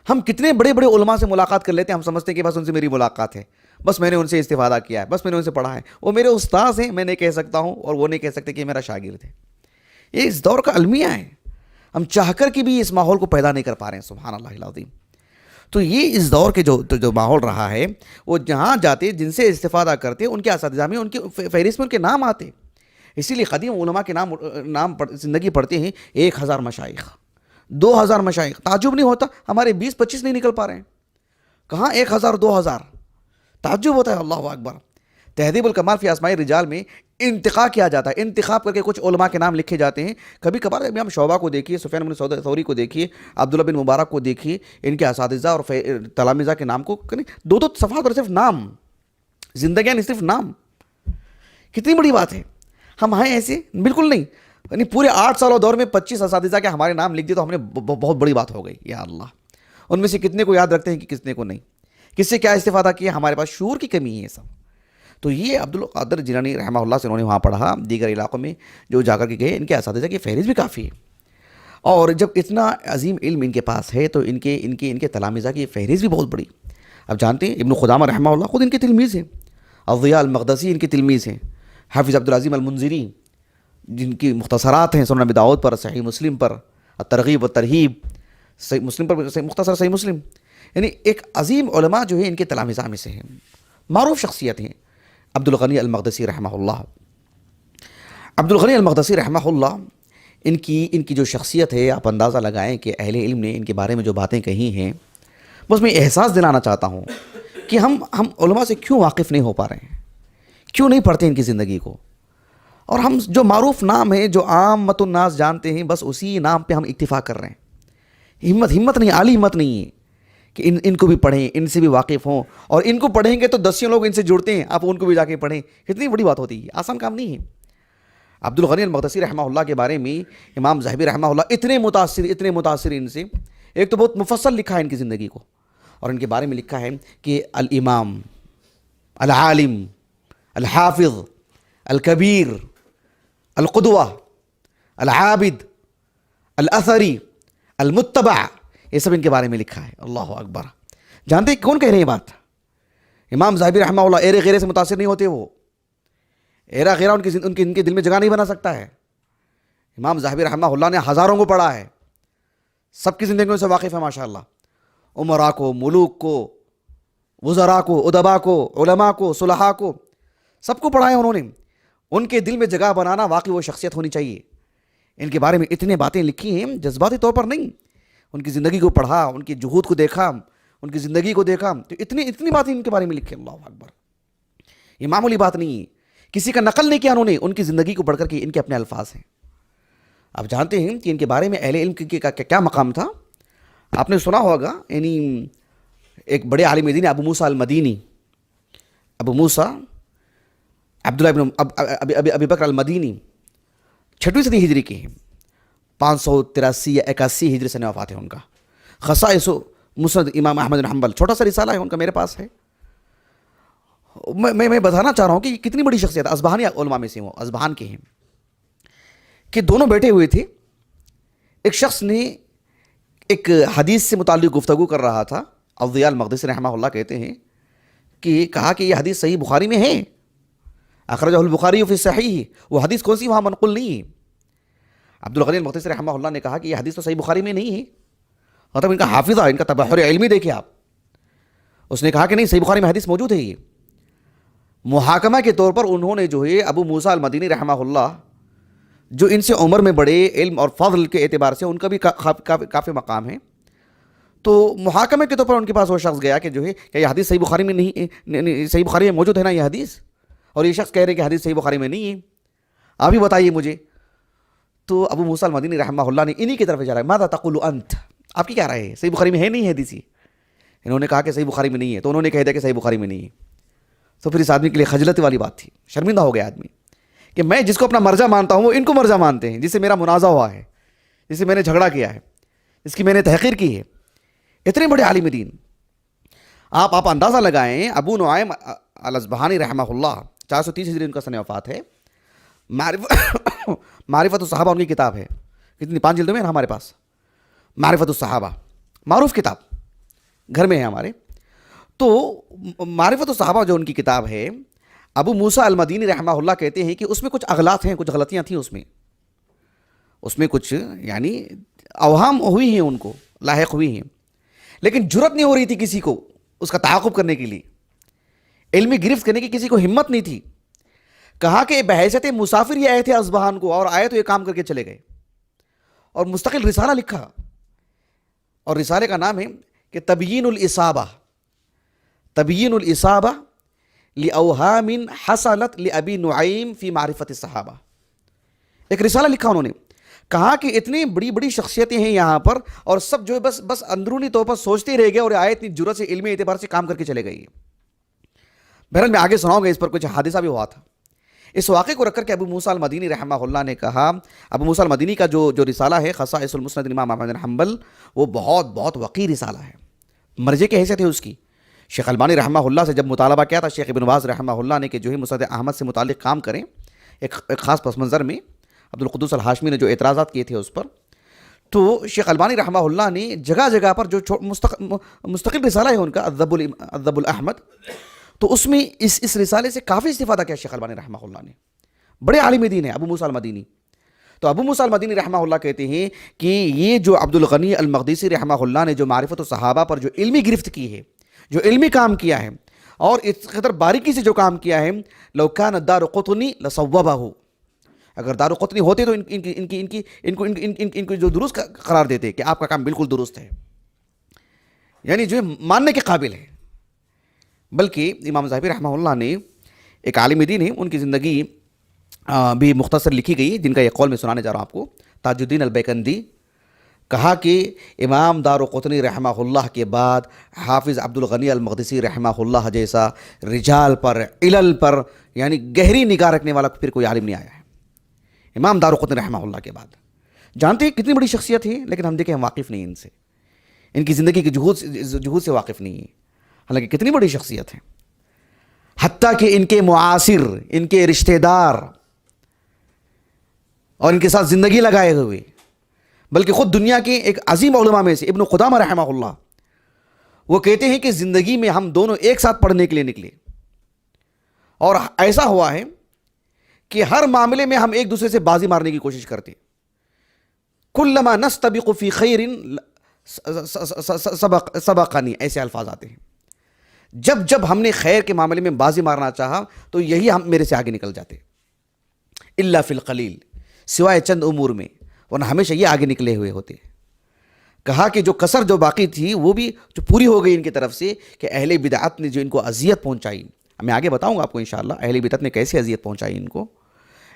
ہم کتنے بڑے بڑے علماء سے ملاقات کر لیتے ہیں, ہم سمجھتے ہیں کہ بس ان سے میری ملاقات ہے, بس میں نے ان سے استفادہ کیا ہے, بس میں نے ان سے پڑھا ہے, وہ میرے استاذ ہیں, میں نہیں کہہ سکتا ہوں, اور وہ نہیں کہہ سکتے کہ میرا شاگرد ہے. یہ اس دور کا المیہ ہے. ہم چاہ کر کے بھی اس ماحول کو پیدا نہیں کر پا رہے ہیں, سبحان اللہ العظیم. تو یہ اس دور کے جو ماحول رہا ہے, وہ جہاں جاتے جن سے استفادہ کرتے ان کے اساتذہ میں, ان کی فہرست میں ان کے نام آتے. اسی لیے قدیم علماء کے نام زندگی پڑھتے ہیں 1000 مشائخ, 2000 مشائخ. تعجب نہیں ہوتا ہمارے 20-25 نہیں نکل پا رہے ہیں, کہاں 1000 2000. تعجب ہوتا ہے, اللہ اکبر. تہذیب الکمال فی اسماء الرجال میں انتخاب کیا جاتا ہے, انتخاب کر کے کچھ علماء کے نام لکھے جاتے ہیں. کبھی کبھار امام شعبہ کو دیکھیے, سفیان بن ثوری کو دیکھیے, عبداللہ بن مبارک کو دیکھیے, ان کے اساتذہ اور تلامذہ کے نام کو 2 صفحات اور صرف نام, زندگیاں نہیں صرف نام. کتنی بڑی بات ہے. ہم ہیں ایسے؟ بالکل نہیں. یعنی پورے 8 سالوں دور میں 25 اساتذہ کے ہمارے نام لکھ دیے تو ہم نے بہت بڑی بات ہو گئی. یا اللہ, ان میں سے کتنے کو یاد رکھتے ہیں کہ کتنے کو نہیں, کس سے کیا استفادہ کیا, ہمارے پاس شعور کی کمی ہے سب. تو یہ عبد القادر جیلانی رحمہ اللہ سے انہوں نے وہاں پڑھا, دیگر علاقوں میں جو جا کر کے گئے, ان کے اساتذہ کی فہرست بھی کافی ہے. اور جب اتنا عظیم علم ان کے پاس ہے تو ان کے تلامذہ کی فہرست بھی بہت بڑی. اب جانتے ہیں ابن قدامہ رحمہ اللہ خود ان کے تلمیذ ہیں, الضیاء المقدسی ان کے تلمیذ ہیں, حافظ عبدالعظیم المنذری جن کی مختصرات ہیں سنن ابی داؤد پر, صحیح مسلم پر, الترغیب والترہیب, صحیح مسلم پر مختصر صحیح مسلم. یعنی ایک عظیم علماء جو ہے ان کے تلامذہ میں سے ہیں, معروف شخصیت ہیں. عبد الغنی المقدسی رحمہ اللہ, عبد الغنی المقدسی رحمہ اللہ, ان کی جو شخصیت ہے آپ اندازہ لگائیں کہ اہل علم نے ان کے بارے میں جو باتیں کہی ہیں, بس میں احساس دلانا چاہتا ہوں کہ ہم علماء سے کیوں واقف نہیں ہو پا رہے ہیں, کیوں نہیں پڑھتے ان کی زندگی کو, اور ہم جو معروف نام ہیں جو عامۃ الناس جانتے ہیں بس اسی نام پہ ہم اکتفا کر رہے ہیں. ہمت نہیں, عالی ہمت نہیں ہے کہ ان کو بھی پڑھیں, ان سے بھی واقف ہوں, اور ان کو پڑھیں گے تو 10 لوگ ان سے جڑتے ہیں, آپ ان کو بھی جا کے پڑھیں, کتنی بڑی بات ہوتی ہے, آسان کام نہیں ہے. عبد الغنی المقدسی رحمہ اللہ کے بارے میں امام ذہبی رحمہ اللہ اتنے متاثر ان سے, ایک تو بہت مفصل لکھا ہے ان کی زندگی کو, اور ان کے بارے میں لکھا ہے کہ الامام, العالم, الحافظ, الکبیر, القدوہ, العابد, الاثری, المتبع, یہ سب ان کے بارے میں لکھا ہے. اللہ اکبر. جانتے ہیں کون کہہ رہے ہیں یہ بات؟ امام ذہبی رحمہ اللہ. ایرے غیرے سے متاثر نہیں ہوتے وہ, ایرا غیرہ ان کے دل میں جگہ نہیں بنا سکتا ہے. امام ذہبی رحمہ اللہ نے ہزاروں کو پڑھا ہے, سب کی زندگیوں سے واقف ہے ماشاءاللہ. عمراء کو, ملوک کو, وزراء کو, ادباء کو, علماء کو, صلحاء کو, سب کو پڑھا ہے انہوں نے. ان کے دل میں جگہ بنانا واقعی وہ شخصیت ہونی چاہیے. ان کے بارے میں اتنے باتیں لکھی ہیں, جذباتی طور پر نہیں, ان کی زندگی کو پڑھا, ان کی جہود کو دیکھا, ان کی زندگی کو دیکھا, تو اتنی باتیں ان کے بارے میں لکھی. اللہ اکبر. یہ معمولی بات نہیں ہے, کسی کا نقل نہیں کیا انہوں نے, ان کی زندگی کو پڑھ کر کے ان کے اپنے الفاظ ہیں. آپ جانتے ہیں کہ ان کے بارے میں اہل علم کا کیا مقام تھا. آپ نے سنا ہوگا, یعنی ایک بڑے عالم دین ابو موسیٰ المدینی, ابو موسیٰ عبداللہ ابن ابی بکر المدینی 6ویں صدی ہجری کے ہیں, 583 یا 81 ہجری سے وفات ہے ان کا. خصائص مسند امام احمد بن حنبل, چھوٹا سا رسالہ ہے ان کا, میرے پاس ہے. میں بتانا چاہ رہا ہوں کہ کتنی بڑی شخصیت, اصبہانی علماء میں سے وہ اصبہان کے ہیں, کہ دونوں بیٹھے ہوئے تھے. ایک شخص نے ایک حدیث سے متعلق گفتگو کر رہا تھا. الضیاء المقدسی رحمہ اللہ کہتے ہیں کہ کہا کہ یہ حدیث صحیح بخاری میں ہے, اخرجہ البخاری فی صحیح, وہ حدیث کون سی وہاں منقول نہیں ہے. عبد الغنی المقدسی رحمہ اللہ نے کہا کہ یہ حدیث تو صحیح بخاری میں نہیں ہے. مطلب ان کا حافظہ, ان کا تبحر علمی دیکھیں آپ. اس نے کہا کہ نہیں, صحیح بخاری میں حدیث موجود ہے. یہ محاکمہ کے طور پر انہوں نے جو ہے ابو موسیٰ المدینی رحمہ اللہ, جو ان سے عمر میں بڑے, علم اور فضل کے اعتبار سے ان کا بھی کافی مقام ہے, تو محاکمہ کے طور پر ان کے پاس وہ شخص گیا کہ جو ہے کہ یہ حدیث صحیح بخاری میں نہیں, صحیح بخاری میں موجود ہے نا یہ حدیث, اور یہ شخص کہہ رہے کہ حدیث صحیح بخاری میں نہیں ہے, آپ ہی بتائیے مجھے. تو ابو موسیٰ المدینی رحمہ اللہ نے انہی کی طرف جا رہا ہے, ماذا تقول انت, آپ کی کیا رائے ہے, صحیح بخاری میں ہے نہیں ہے حدیث؟ انہوں نے کہا کہ صحیح بخاری میں نہیں ہے, تو انہوں نے کہہ دیا کہ صحیح بخاری میں نہیں ہے. تو پھر اس آدمی کے لیے خجلت والی بات تھی, شرمندہ ہو گیا آدمی کہ میں جس کو اپنا مرجع مانتا ہوں وہ ان کو مرجع مانتے ہیں, جس سے میرا منازع ہوا ہے, جس سے میں نے جھگڑا کیا ہے, جس کی میں نے تحقیر کی ہے. اتنے بڑے عالم دین. آپ اندازہ لگائیں, ابو نعیم الاصبہانی رحمہ اللہ 430 ہجری ان کا سن وفات ہے. معرفت الصحابہ ان کی کتاب ہے, کتنی 5 جلدوں میں ہمارے پاس. معرفت الصحابہ معروف کتاب گھر میں ہے ہمارے. تو معرفت الصحابہ جو ان کی کتاب ہے, ابو موسیٰ المدینی رحمہ اللہ کہتے ہیں کہ اس میں کچھ اغلاط ہیں, کچھ غلطیاں تھیں اس میں کچھ یعنی اوہام ہوئی ہیں, ان کو لاحق ہوئی ہیں, لیکن جرت نہیں ہو رہی تھی کسی کو اس کا تعاقب کرنے کے لیے, علمی گرفت کرنے کی کسی کو ہمت نہیں تھی. کہا کہ بحیثیت مسافر یہ آئے تھے اصبہان کو, اور آئے تو یہ کام کر کے چلے گئے, اور مستقل رسالہ لکھا, اور رسالے کا نام ہے کہ تبیین الاصابہ, تبیین الاصابہ لأوہام حصلت لأبی نعیم فی معرفت الصحابہ. ایک رسالہ لکھا انہوں نے, کہا کہ اتنی بڑی بڑی شخصیتیں ہیں یہاں پر, اور سب جو ہے بس اندرونی طور پر سوچتے رہ گئے, اور آئے اتنی جرت سے علمی اعتبار سے کام کر کے چلے گئے. بہرحال میں آگے سناؤں گا, اس پر کچھ حادثہ بھی ہوا تھا. اس واقعے کو رکھ کر کے ابو موسیٰ المدینی رحمہ اللہ نے کہا، ابو موسیٰ المدینی کا جو رسالہ ہے خصائص المسند امام احمد بن حنبل، وہ بہت وقیر رسالہ ہے، مرجع کی حیثیت ہے اس کی۔ شیخ البانی رحمہ اللہ سے جب مطالبہ کیا تھا شیخ ابن باز رحمہ اللہ نے کہ جو ہے مسند احمد سے متعلق کام کریں، ایک خاص پس منظر میں عبدالقدوس الہاشمی نے جو اعتراضات کیے تھے اس پر، تو شیخ البانی رحمہ اللہ نے جگہ جگہ پر جو مستقل رسالہ ہے ان کا الذب الاحمد، تو اس میں اس رسالے سے کافی استفادہ کیا شیخ البانی رحمہ اللہ نے۔ بڑے عالم دین ہیں ابو موسیٰ المدینی۔ تو ابو موسیٰ المدینی رحمہ اللہ کہتے ہیں کہ یہ جو عبد الغنی المقدسی رحمہ اللہ نے جو معرفت الصحابہ پر جو علمی گرفت کی ہے، جو علمی کام کیا ہے، اور اس قدر باریکی سے جو کام کیا ہے، لو کان الدارقطنی لصوبہ، اگر دارقطنی ہوتے تو ان کو جو درست قرار دیتے کہ آپ کا کام بالکل درست ہے، یعنی جو ماننے کے قابل ہے۔ بلکہ امام ذہبی رحمہ اللہ نے، ایک عالم دین ہے، ان کی زندگی بھی مختصر لکھی گئی، جن کا یہ قول میں سنانے جا رہا ہوں آپ کو۔ تاج الدین البیکندی کہا کہ امام دارقطنی رحمہ اللہ کے بعد حافظ عبد الغنی المقدسی رحمہ اللہ جیسا رجال پر، علل پر یعنی گہری نگاہ رکھنے والا پھر کوئی عالم نہیں آیا ہے امام دارقطنی رحمہ اللہ کے بعد۔ جانتے ہیں کتنی بڑی شخصیت ہے، لیکن ہم دیکھیں ہم واقف نہیں ان سے، ان کی زندگی کی جہود سے واقف نہیں ہیں، حالانکہ کتنی بڑی شخصیت ہے۔ حتیٰ کہ ان کے معاصر، ان کے رشتہ دار اور ان کے ساتھ زندگی لگائے ہوئے، بلکہ خود دنیا کے ایک عظیم علماء میں سے ابن قدامہ رحمہ اللہ، وہ کہتے ہیں کہ زندگی میں ہم دونوں ایک ساتھ پڑھنے کے لیے نکلے، اور ایسا ہوا ہے کہ ہر معاملے میں ہم ایک دوسرے سے بازی مارنے کی کوشش کرتے، کلما نستبق فی خیر سبقنی، ایسے الفاظ آتے ہیں۔ جب ہم نے خیر کے معاملے میں بازی مارنا چاہا تو یہی ہم میرے سے آگے نکل جاتے، الا فی القلیل، سوائے چند امور میں، ورنہ ہمیشہ یہ آگے نکلے ہوئے ہوتے۔ کہا کہ جو کسر جو باقی تھی وہ بھی جو پوری ہو گئی ان کی طرف سے، کہ اہل بدعت نے جو ان کو اذیت پہنچائی، میں آگے بتاؤں گا آپ کو انشاءاللہ اہل بدعت نے کیسے اذیت پہنچائی ان کو۔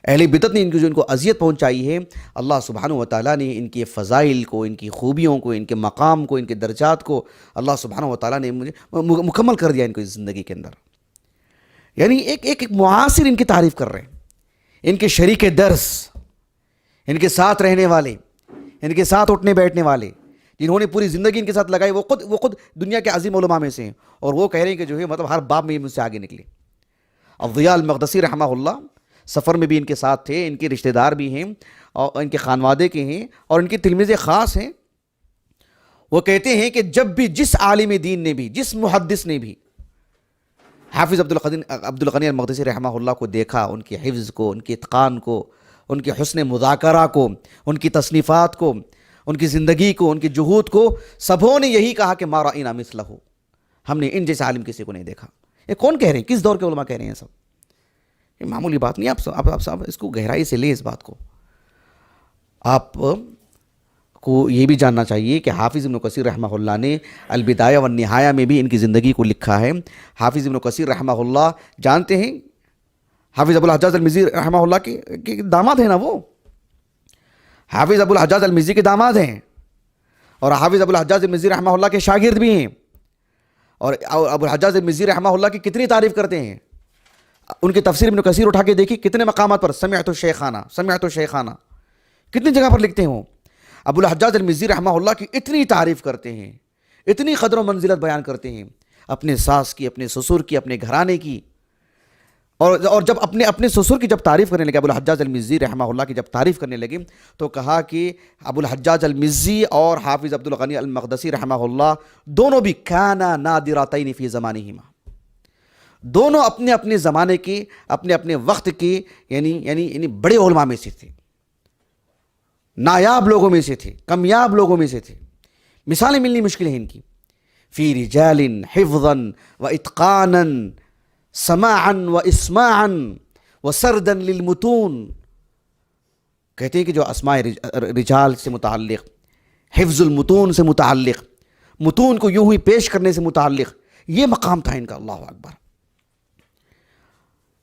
اہل بدعت نے جو ان کو اذیت پہنچائی ہے، اللہ سبحانہ و تعالیٰ نے ان کے فضائل کو، ان کی خوبیوں کو، ان کے مقام کو، ان کے درجات کو اللہ سبحانہ و تعالیٰ نے مکمل کر دیا ان کو اس زندگی کے اندر۔ یعنی ایک معاصر ان کی تعریف کر رہے ہیں، ان کے شریک درس، ان کے ساتھ رہنے والے، ان کے ساتھ اٹھنے بیٹھنے والے، جنہوں نے پوری زندگی ان کے ساتھ لگائی، وہ خود دنیا کے عظیم علماء میں سے ہیں، اور وہ کہہ رہے ہیں کہ جو ہے مطلب ہر باب میں مجھ سے آگے نکلے۔ الضیاء المقدسی رحمہ اللہ سفر میں بھی ان کے ساتھ تھے، ان کے رشتہ دار بھی ہیں اور ان کے خانوادے کے ہیں، اور ان کے تلمیذ خاص ہیں۔ وہ کہتے ہیں کہ جب بھی جس عالم دین نے بھی، جس محدث نے بھی حافظ عبد الغنی المقدسی رحمہ اللہ کو دیکھا، ان کے حفظ کو، ان کے اتقان کو، ان کے حسن مذاکرہ کو، ان کی تصنیفات کو، ان کی زندگی کو، ان کی جہود کو، سبھوں نے یہی کہا کہ ما رأینا مثلہ، ہم نے ان جیسا عالم کسی کو نہیں دیکھا۔ یہ کون کہہ رہے ہیں؟ کس دور کے علماء کہہ رہے ہیں سب؟ یہ معمولی بات نہیں، آپ اس کو گہرائی سے لیں، اس بات کو۔ آپ کو یہ بھی جاننا چاہیے کہ حافظ ابن کثیر رحمہ اللہ نے البدایہ والنہایہ میں بھی ان کی زندگی کو لکھا ہے۔ حافظ ابن کثیر رحمہ اللہ جانتے ہیں، حافظ ابو الحجاج المزی رحمہ اللہ کے داماد ہیں نا، وہ حافظ ابو الحجاج المزی کے داماد ہیں، اور حافظ ابو الحجاج المزی رحمہ اللہ کے شاگرد بھی ہیں، اور ابو الحجاج المزی رحمہ اللہ کی کتنی تعریف کرتے ہیں۔ ان کی تفسیر ابن کثیر اٹھا کے دیکھیے، کتنے مقامات پر سمعت شیخانہ کتنی جگہ پر لکھتے ہیں۔ ابو الحجاج المزی رحمہ اللہ کی اتنی تعریف کرتے ہیں، اتنی قدر و منزلت بیان کرتے ہیں اپنے ساس کی، اپنے سسر کی، اپنے گھرانے کی، اور جب اپنے سسر کی جب تعریف کرنے لگے، ابو الحجاج المزی رحمہ اللہ کی جب تعریف کرنے لگے، تو کہا کہ ابو الحجاج المزی اور حافظ عبد الغنی المقدسی رحمہ اللہ دونوں بھی کانا نادرتین فی زمانہما، دونوں اپنے اپنے زمانے کے، اپنے اپنے وقت کے یعنی بڑے علماء میں سے تھے، نایاب لوگوں میں سے تھے، کمیاب لوگوں میں سے تھے۔ مثالیں ملنی مشکل ہیں ان کی، فی رجال حفظا و اتقانا سماعا و اسماعا و سردا للمتون۔ کہتے ہیں کہ جو اسماء رجال سے متعلق، حفظ المتون سے متعلق، متون کو یوں ہی پیش کرنے سے متعلق، یہ مقام تھا ان کا۔ اللہ اکبر،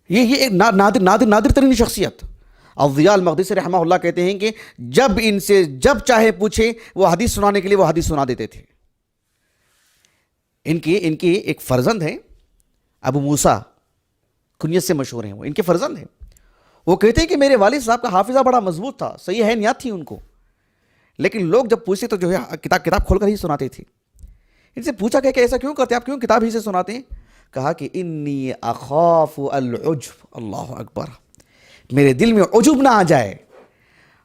یہ ایک نادر ترین شخصیت۔ الضیاء المقدسی رحمہ اللہ کہتے ہیں کہ جب ان سے جب چاہے پوچھے، وہ حدیث سنانے کے لیے وہ حدیث سنا دیتے تھے۔ ان کے ایک فرزند ہیں ابو موسیٰ، کنیت سے مشہور ہیں، وہ ان کے فرزند ہیں، وہ کہتے ہیں کہ میرے والد صاحب کا حافظہ بڑا مضبوط تھا، صحیح حینیات تھی ان کو، لیکن لوگ جب پوچھتے تو جو ہے کتاب کھول کر ہی سناتے تھے۔ ان سے پوچھا کہ ایسا کیوں کرتے، آپ کیوں کتاب ہی سے سناتے ہیں؟ کہا کہ انی اخاف العجب، اللہ اکبر، میرے دل میں عجب نہ آ جائے،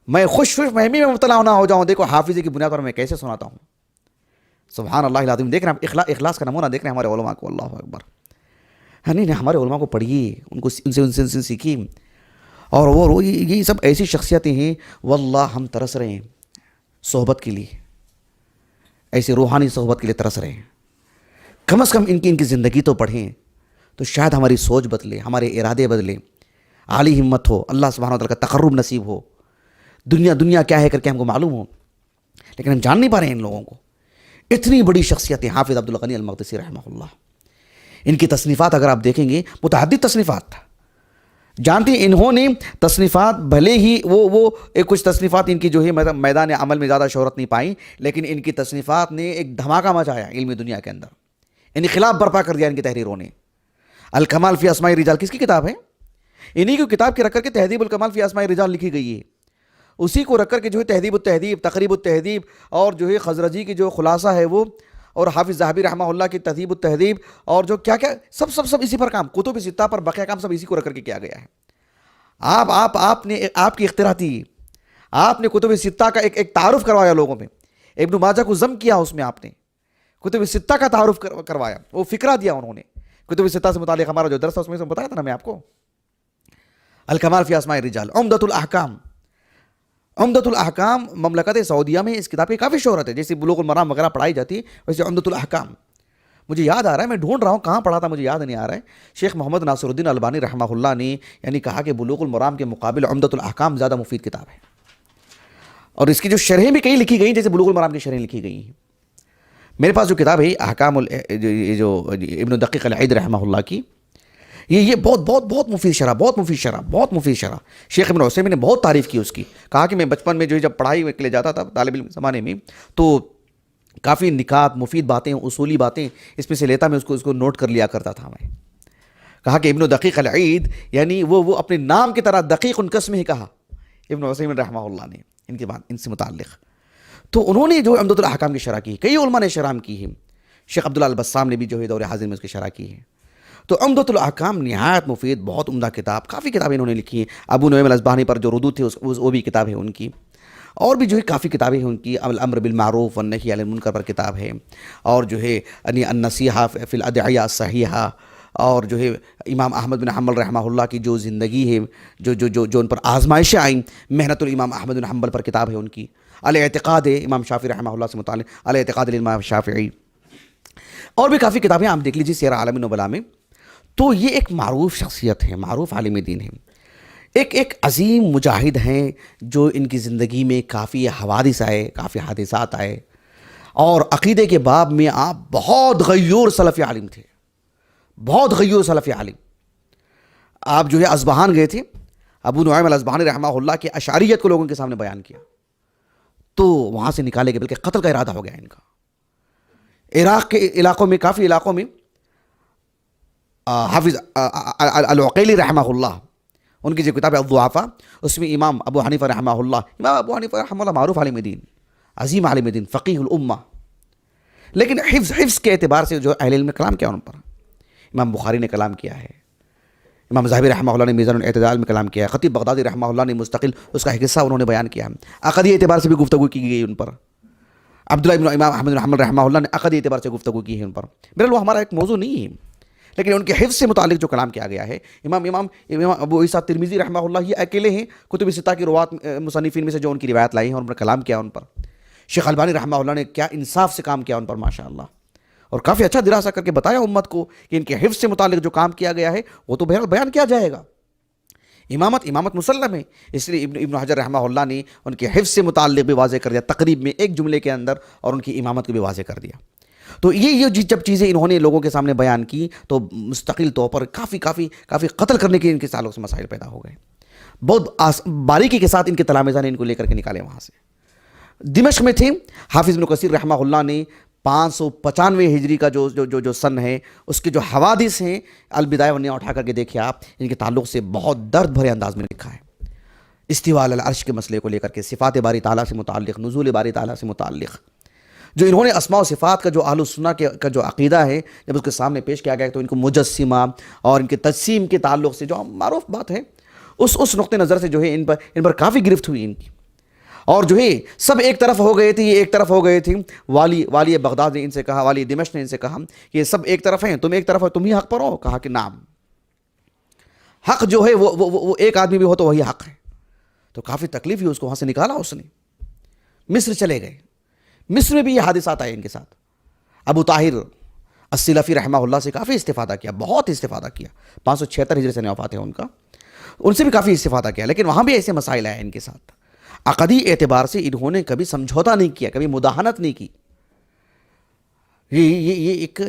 میں خوش فہمی میں مبتلا نہ ہو جاؤں، دیکھو حافظے کی بنیاد پر میں کیسے سناتا ہوں۔ سبحان اللہ العظیم، دیکھ رہے ہیں اخلاص کا نمونہ، دیکھ رہے ہیں ہمارے علماء کو، اللہ اکبر۔ نہیں ہمارے علماء کو پڑھیے، ان سے سیکھیے، اور وہ یہ سب ایسی شخصیتیں ہیں واللہ ہم ترس رہے ہیں صحبت کے لیے، ایسے روحانی صحبت کے لیے ترس رہے ہیں۔ کم از کم ان کی زندگی تو پڑھیں، تو شاید ہماری سوچ بدلے، ہمارے ارادے بدلے، عالی ہمت ہو، اللہ سبحانہ و تعالیٰ کا تقرب نصیب ہو، دنیا کیا ہے کر کے ہم کو معلوم ہو۔ لیکن ہم جان نہیں پا رہے ہیں ان لوگوں کو۔ اتنی بڑی شخصیتیں حافظ عبد الغنی المقدسی رحمہ اللہ، ان کی تصنیفات اگر آپ دیکھیں گے، متعدد تصنیفات، جانتے ہیں انہوں نے تصنیفات، بھلے ہی وہ کچھ تصنیفات ان کی جو ہے میدان عمل میں زیادہ شہرت نہیں پائیں، لیکن ان کی تصنیفات نے ایک دھماکہ مچایا علمی دنیا کے اندر، انقلاب برپا کر دیا ان کی تحریروں نے۔ الکمال فی اسماء الرجال کس کی کتاب ہے؟ انہی کی کتاب کی رکھ کر کے تہذیب الکمال فی اسماء الرجال لکھی گئی ہے، اسی کو رکھ کر کے جو ہے تہذیب التہذیب، تقریب التہذیب، اور جو ہے خزرجی کی جو خلاصہ ہے وہ، اور حافظ ذہبی رحمہ اللہ کی تہذیب التہذیب، اور جو کیا سب اسی پر کام، کتب ستہ پر بقیہ کام سب اسی کو رکھ کر کے کیا گیا ہے۔ آپ کی اختراع تھی، آپ نے کتب ستہ کا ایک تعارف کروایا لوگوں میں، ابن ماجہ کو ضم کیا، اس میں آپ نے کتب ستہ کا تعارف کروایا، وہ فکرہ دیا انہوں نے کتب ستہ سے متعلق۔ ہمارا جو درس تھا اس میں سے بتایا تھا نا میں آپ کو، الکمال فی اسماء الرجال، عمدۃ الاحکام۔ عمدۃ الاحکام مملکت سعودیہ میں اس کتاب کی کافی شہرت ہے، جیسے بلوغ المرام وغیرہ پڑھائی جاتی ہے، ویسے عمدۃ الاحکام مجھے یاد آ رہا ہے، میں ڈھونڈ رہا ہوں کہاں پڑھا تھا، مجھے یاد نہیں آ رہا ہے۔ شیخ محمد ناصر الدین البانی رحمہ اللہ نے یعنی کہا کہ بلوغ المرام کے مقابل عمدۃ الاحکام زیادہ مفید کتاب ہے، اور اس کی جو شرحیں بھی کئی لکھی گئی ہیں، جیسے بلوغ المرام کی شرحیں لکھی گئی ہیں۔ میرے پاس جو کتاب ہے احکام جو ابن دقیق العید رحمہ اللہ کی، یہ بہت مفید شرح، بہت مفید شرح۔ شیخ ابن عثیمین نے بہت تعریف کی اس کی، کہا کہ میں بچپن میں جو جب پڑھائی کے لیے جاتا تھا طالب علم زمانے میں، تو کافی نکات، مفید باتیں، اصولی باتیں اس میں سے لیتا، میں اس کو نوٹ کر لیا کرتا تھا میں۔ کہا کہ ابن دقیق العید یعنی وہ اپنے نام کی طرح دقیق قسم ہی کہا ابن عثیمین رحمہ اللہ نے ان کے بعد ان سے متعلق۔ تو انہوں نے جو عمدۃ الاحکام کی شرح کی، کئی علماء نے شرح کی ہے، شیخ عبداللہ البسام نے بھی جو ہے دور حاضر میں اس کی شرح کی ہے۔ تو عمدۃ الاحکام نہایت مفید، بہت عمدہ کتاب، کافی کتابیں انہوں نے لکھی ہیں۔ ابو نعیم الاصبہانی پر جو ردود تھے وہ بھی کتاب ہے ان کی، اور بھی جو ہے کافی کتابیں ہیں ان کی، الامر بالمعروف والنہی عن المنکر پر کتاب ہے، اور جو ہے النصیحہ فی الادعیہ الصحیحہ، اور جو ہے امام احمد بن حنبل رحمہ اللہ کی جو زندگی ہے، جو ان پر آزمائشیں آئیں، محنت الامام احمد بن حنبل پر کتاب ہے ان کی، الاعتقاد ہے امام شافعی رحمہ اللہ سے متعلق، الاعتقاد الامام شافعی، اور بھی کافی کتابیں آپ دیکھ لیجیے سیر اعلام النبلاء میں۔ تو یہ ایک معروف شخصیت ہے، معروف عالم دین ہے، ایک عظیم مجاہد ہیں، جو ان کی زندگی میں کافی حوادث آئے، کافی حادثات آئے، اور عقیدے کے باب میں آپ بہت غیور سلفی عالم تھے، بہت غیور سلفی عالم۔ آپ جو ہے اصبہان گئے تھے، ابو نعیم الاصبہانی رحمہ اللہ کی اشعریت کو لوگوں کے سامنے بیان کیا، تو وہاں سے نکالے گئے، بلکہ قتل کا ارادہ ہو گیا ان کا۔ عراق کے علاقوں میں، کافی علاقوں میں، حافظ العقیلی رحمہ اللہ، ان کی جو کتاب ہے الضعفاء، اس میں امام ابو حنیفہ رحمہ اللہ معروف عالم دین، عظیم عالم دین، فقیہ الامہ، لیکن حفظ کے اعتبار سے جو اہل علم نے کلام کیا ان پر، امام بخاری نے کلام کیا ہے، امام ذہبی رحمہ اللہ نے میزان الاعتدال میں کلام کیا ہے، خطیب بغدادی رحمہ اللہ نے مستقل اس کا ایک حصہ انہوں نے بیان کیا، عقدی اعتبار سے بھی گفتگو کی گئی ان پر، عبداللہ ابن امام احمد بن حنبل رحمہ اللہ نے عقدی اعتبار سے گفتگو کی ہے ان پر۔ بہرحال وہ ہمارا ایک موضوع نہیں ہے، لیکن ان کے حفظ سے متعلق جو کلام کیا گیا ہے، امام ابو عیسیٰ ترمذی رحمہ اللہ یہ اکیلے ہیں کتب ستہ کی روات مصنفین میں سے جو ان کی روایت لائی ہیں، اور ان پر کلام کیا ان پر۔ شیخ البانی رحمہ اللہ نے کیا انصاف سے کام کیا ان پر ماشاءاللہ، اور کافی اچھا دراسہ کر کے بتایا امت کو کہ ان کے حفظ سے متعلق جو کام کیا گیا ہے وہ تو بہرحال بیان کیا جائے گا۔ امامت مسلم ہے، اس لیے ابن حجر رحمہ اللہ نے ان کے حفظ سے متعلق بھی واضح کر دیا تقریب میں ایک جملے کے اندر، اور ان کی امامت کو بھی واضح کر دیا۔ تو یہ جب چیزیں انہوں نے لوگوں کے سامنے بیان کی، تو مستقل طور پر کافی قتل کرنے کے ان کے تعلق سے مسائل پیدا ہو گئے، بہت باریکی کے ساتھ ان کے تلامذہ نے ان کو لے کر کے نکالے وہاں سے۔ دمشق میں تھے، حافظ ابن کثیر رحمہ اللہ نے 595 ہجری کا جو سن ہے، اس کے جو حوادث ہیں، البدایہ والنہایہ اٹھا کر کے دیکھیں آپ، ان کے تعلق سے بہت درد بھرے انداز میں لکھا ہے۔ استواء علی العرش کے مسئلے کو لے کر کے، صفات باری تعالیٰ سے متعلق، نزول باری تعالیٰ سے متعلق، جو انہوں نے اسماء و صفات کا جو اہل السنہ کا جو عقیدہ ہے، جب اس کے سامنے پیش کیا گیا تو ان کو مجسمہ اور ان کے تجسیم کے تعلق سے جو معروف بات ہے، اس نقطۂ نظر سے جو ہے ان پر کافی گرفت ہوئی ان کی، اور جو ہے سب ایک طرف ہو گئے تھے، یہ ایک طرف ہو گئے تھے۔ والی بغداد نے ان سے کہا، والی دمشق نے ان سے کہا کہ یہ سب ایک طرف ہیں، تم ایک طرف ہو، تم ہی حق پر ہو؟ کہا کہ نعم، حق جو ہے وہ ایک آدمی بھی ہو تو وہی حق ہے۔ تو کافی تکلیف ہوئی اس کو، وہاں سے نکالا اس نے، مصر چلے گئے۔ مصر میں بھی یہ حادثات آئے ان کے ساتھ۔ ابو طاہر السلفی رحمہ اللہ سے کافی استفادہ کیا، بہت استفادہ کیا، 576 ہجری سے وفات ہے ان کا، ان سے بھی کافی استفادہ کیا، لیکن وہاں بھی ایسے مسائل آئے ان کے ساتھ۔ عقدی اعتبار سے انہوں نے کبھی سمجھوتا نہیں کیا، کبھی مداہنت نہیں کی۔ یہ ایک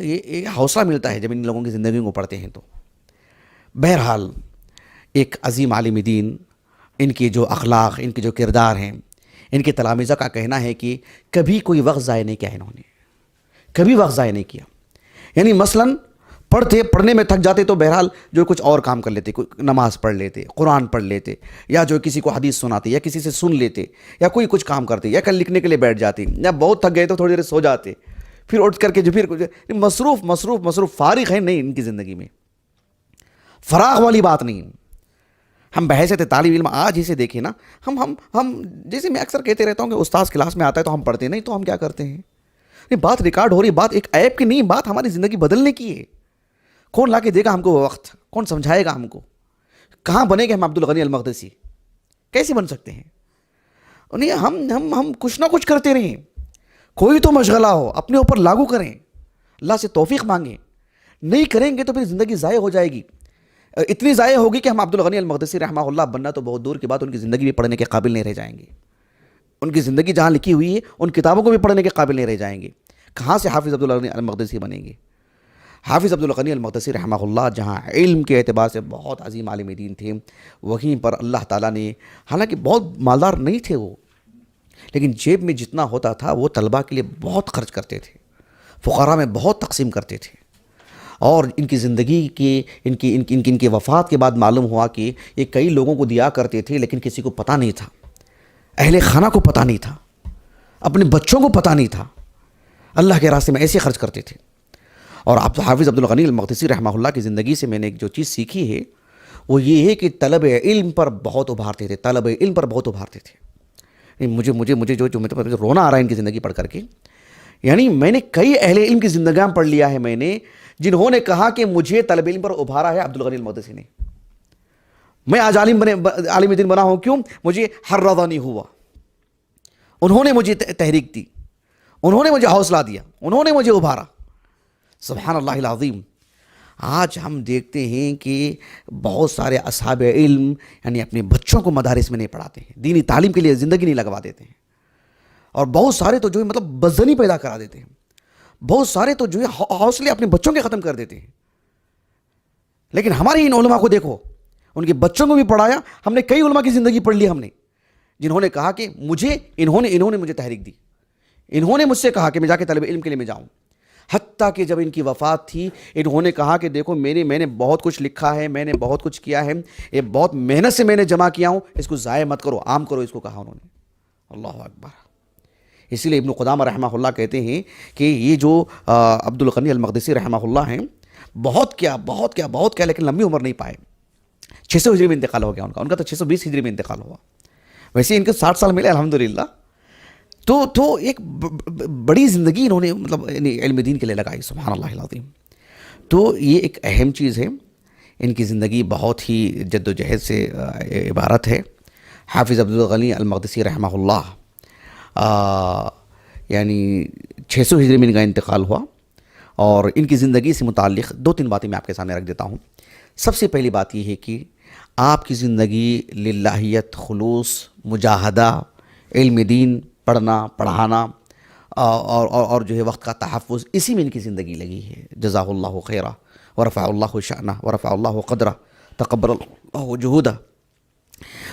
حوصلہ ملتا ہے جب ان لوگوں کی زندگیوں کو پڑھتے ہیں تو۔ بہرحال ایک عظیم عالم دین، ان کی جو اخلاق، ان کے جو کردار ہیں، ان کے تلامذہ کا کہنا ہے کہ کبھی کوئی وقت ضائع نہیں کیا انہوں نے، کبھی وقت ضائع نہیں کیا۔ یعنی مثلاً پڑھنے میں تھک جاتے تو بہرحال جو کچھ اور کام کر لیتے، کوئی نماز پڑھ لیتے، قرآن پڑھ لیتے، یا جو کسی کو حدیث سناتے، یا کسی سے سن لیتے، یا کوئی کچھ کام کرتے، یا کل لکھنے کے لیے بیٹھ جاتے، یا بہت تھک گئے تو تھوڑی دیر سو جاتے، پھر اٹھ کر کے جو پھر مصروف فارغ ہیں نہیں ان کی زندگی میں، فراغ والی بات نہیں۔ ہم بحیثیت طالب علم آج اسے دیکھیں نا، ہم جیسے میں اکثر کہتے رہتا ہوں کہ استاذ کلاس میں آتا ہے تو ہم پڑھتے نہیں، تو ہم کیا کرتے ہیں؟ نہیں، بات ریکارڈ ہو رہی، بات ایک ایپ کی نہیں، بات ہماری زندگی بدلنے کی ہے۔ کون لا کے دے گا ہم کو وہ وقت؟ کون سمجھائے گا ہم کو؟ کہاں بنے گے ہم عبد الغنی المقدسی؟ کیسے بن سکتے ہیں؟ نہیں، ہم کچھ نہ کچھ کرتے رہیں، کوئی تو مشغلہ ہو، اپنے اوپر لاگو کریں، اللہ سے توفیق مانگیں۔ نہیں کریں گے تو پھر زندگی ضائع ہو جائے گی، اتنی ضائع ہوگی کہ ہم عبد الغنی المقدسی رحمہ اللہ بننا تو بہت دور کی بات، ان کی زندگی بھی پڑھنے کے قابل نہیں رہ جائیں گے۔ ان کی زندگی جہاں لکھی ہوئی ہے ان کتابوں کو بھی پڑھنے کے قابل نہیں رہ جائیں گے۔ کہاں سے حافظ عبد الغنی المقدسی بنیں گے؟ حافظ عبد الغنی المقدسی رحمہ اللہ جہاں علم کے اعتبار سے بہت عظیم عالم دین تھے، وہیں پر اللہ تعالیٰ نے، حالانکہ بہت مالدار نہیں تھے وہ، لیکن جیب میں جتنا ہوتا تھا وہ طلباء کے لیے بہت خرچ کرتے تھے، فقراء میں بہت تقسیم کرتے تھے۔ اور ان کی زندگی کے ان کی وفات کے بعد معلوم ہوا کہ یہ کئی لوگوں کو دیا کرتے تھے، لیکن کسی کو پتہ نہیں تھا، اہل خانہ کو پتہ نہیں تھا، اپنے بچوں کو پتہ نہیں تھا، اللہ کے راستے میں ایسے خرچ کرتے تھے۔ اور حافظ عبد الغنی المقدسی رحمہ اللہ کی زندگی سے میں نے ایک جو چیز سیکھی ہے وہ یہ ہے کہ طلب علم پر بہت ابھارتے تھے، طلب علم پر بہت ابھارتے تھے۔ مجھے جو رونا آ رہا ہے ان کی زندگی پڑھ کر کے، یعنی میں نے کئی اہل علم کی زندگیاں پڑھ لیا ہے میں نے، جنہوں نے کہا کہ مجھے طلب علم پر ابھارا ہے عبد الغنی المقدسی نے، میں آج عالم دین بنا ہوں، کیوں؟ مجھے حرضنی ہوا، انہوں نے مجھے تحریک دی، انہوں نے مجھے حوصلہ دیا، انہوں نے مجھے ابھارا۔ سبحان اللہ العظیم۔ آج ہم دیکھتے ہیں کہ بہت سارے اصحاب علم یعنی اپنے بچوں کو مدارس میں نہیں پڑھاتے ہیں، دینی تعلیم کے لیے زندگی نہیں لگوا دیتے ہیں، اور بہت سارے تو جو ہے مطلب بزنی پیدا کرا دیتے ہیں، بہت سارے تو جو ہے حوصلے اپنے بچوں کے ختم کر دیتے ہیں۔ لیکن ہمارے ان علماء کو دیکھو، ان کے بچوں کو بھی پڑھایا۔ ہم نے کئی علماء کی زندگی پڑھ لی ہم نے، جنہوں نے کہا کہ انہوں نے مجھے تحریک دی، انہوں نے مجھ سے کہا کہ میں جا کے طلب علم کے لیے میں جاؤں۔ حتیٰ کہ جب ان کی وفات تھی، انہوں نے کہا کہ دیکھو میں نے بہت کچھ لکھا ہے، میں نے بہت کچھ کیا ہے، یہ بہت محنت سے میں نے جمع کیا ہوں، اس کو ضائع مت کرو، عام کرو اس کو، کہا انہوں نے۔ اللہ اکبر۔ اسی لیے ابن قدامہ رحمہ اللہ کہتے ہیں کہ یہ جو عبد الغنی المقدسی رحمہ اللہ ہیں، بہت کیا لیکن لمبی عمر نہیں پائے۔ 600 ہجری میں انتقال ہو گیا ان کا تو 620 ہجری میں انتقال ہوا۔ ویسے ان کے 60 سال ملے الحمدللہ۔ تو ایک بڑی زندگی انہوں نے مطلب علم دین کے لیے لگائی، سبحان اللہ العظیم۔ تو یہ ایک اہم چیز ہے، ان کی زندگی بہت ہی جد و جہد سے عبارت ہے۔ حافظ عبد الغنی المقدسی رحمہ اللہ یعنی 600 ہجری میں ان کا انتقال ہوا، اور ان کی زندگی سے متعلق 2-3 باتیں میں آپ کے سامنے رکھ دیتا ہوں۔ سب سے پہلی بات یہ ہے کہ آپ کی زندگی للہیت، خلوص، مجاہدہ، علم دین پڑھنا پڑھانا اور جو ہے وقت کا تحفظ، اسی میں ان کی زندگی لگی ہے۔ جزاہ اللہ خیرہ ورفع اللہ شأنہ ورفع اللہ قدرہ تقبل اللہ جہودہ۔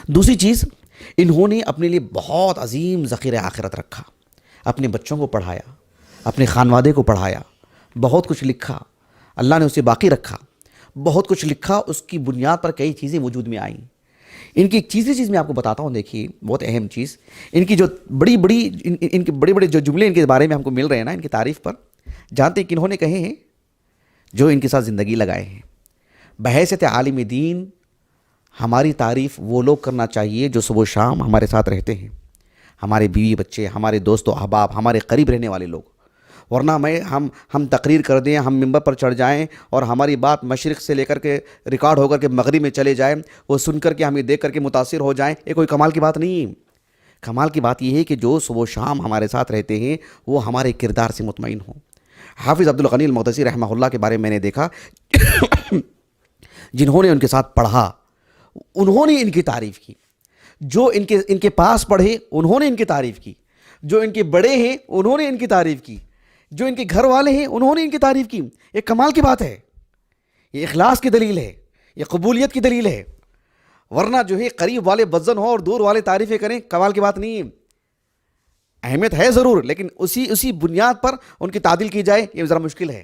دوسری چیز، انہوں نے اپنے لیے بہت عظیم ذخیرہ آخرت رکھا، اپنے بچوں کو پڑھایا، اپنے خانوادے کو پڑھایا، بہت کچھ لکھا، اللہ نے اسے باقی رکھا، بہت کچھ لکھا، اس کی بنیاد پر کئی چیزیں وجود میں آئیں۔ ان کی ایک چیز میں آپ کو بتاتا ہوں، دیکھیے بہت اہم چیز، ان کی جو ان کے بڑے بڑے جو جملے ان کے بارے میں ہم کو مل رہے ہیں نا، ان کی تعریف پر، جانتے ہیں کنہوں نے کہے ہیں؟ جو ان کے ساتھ زندگی لگائے ہیں۔ بحیثیت عالم دین ہماری تعریف وہ لوگ کرنا چاہیے جو صبح و شام ہمارے ساتھ رہتے ہیں، ہمارے بیوی بچے، ہمارے دوست و احباب، ہمارے قریب رہنے والے لوگ۔ ورنہ ہم تقریر کر دیں، ہم ممبر پر چڑھ جائیں اور ہماری بات مشرق سے لے کر کے ریکارڈ ہو کر کے مغرب میں چلے جائیں، وہ سن کر کے ہمیں دیکھ کر کے متاثر ہو جائیں، یہ کوئی کمال کی بات نہیں ہے۔ کمال کی بات یہ ہے کہ جو صبح و شام ہمارے ساتھ رہتے ہیں وہ ہمارے کردار سے مطمئن ہوں۔ حافظ عبدالغنی المقدسی رحمہ اللہ کے بارے میں نے دیکھا، جنہوں نے ان کے ساتھ پڑھا انہوں نے ان کی تعریف کی، جو ان کے پاس پڑھے انہوں نے ان کی تعریف کی، جو ان کے بڑے ہیں انہوں نے ان کی تعریف کی، جو ان کے گھر والے ہیں انہوں نے ان کی تعریف کی۔ یہ کمال کی بات ہے، یہ اخلاص کی دلیل ہے، یہ قبولیت کی دلیل ہے۔ ورنہ جو ہے قریب والے بدزن ہو اور دور والے تعریفیں کریں، کمال کی بات نہیں ہے۔ اہمیت ہے ضرور، لیکن اسی بنیاد پر ان کی تعدیل کی جائے یہ ذرا مشکل ہے۔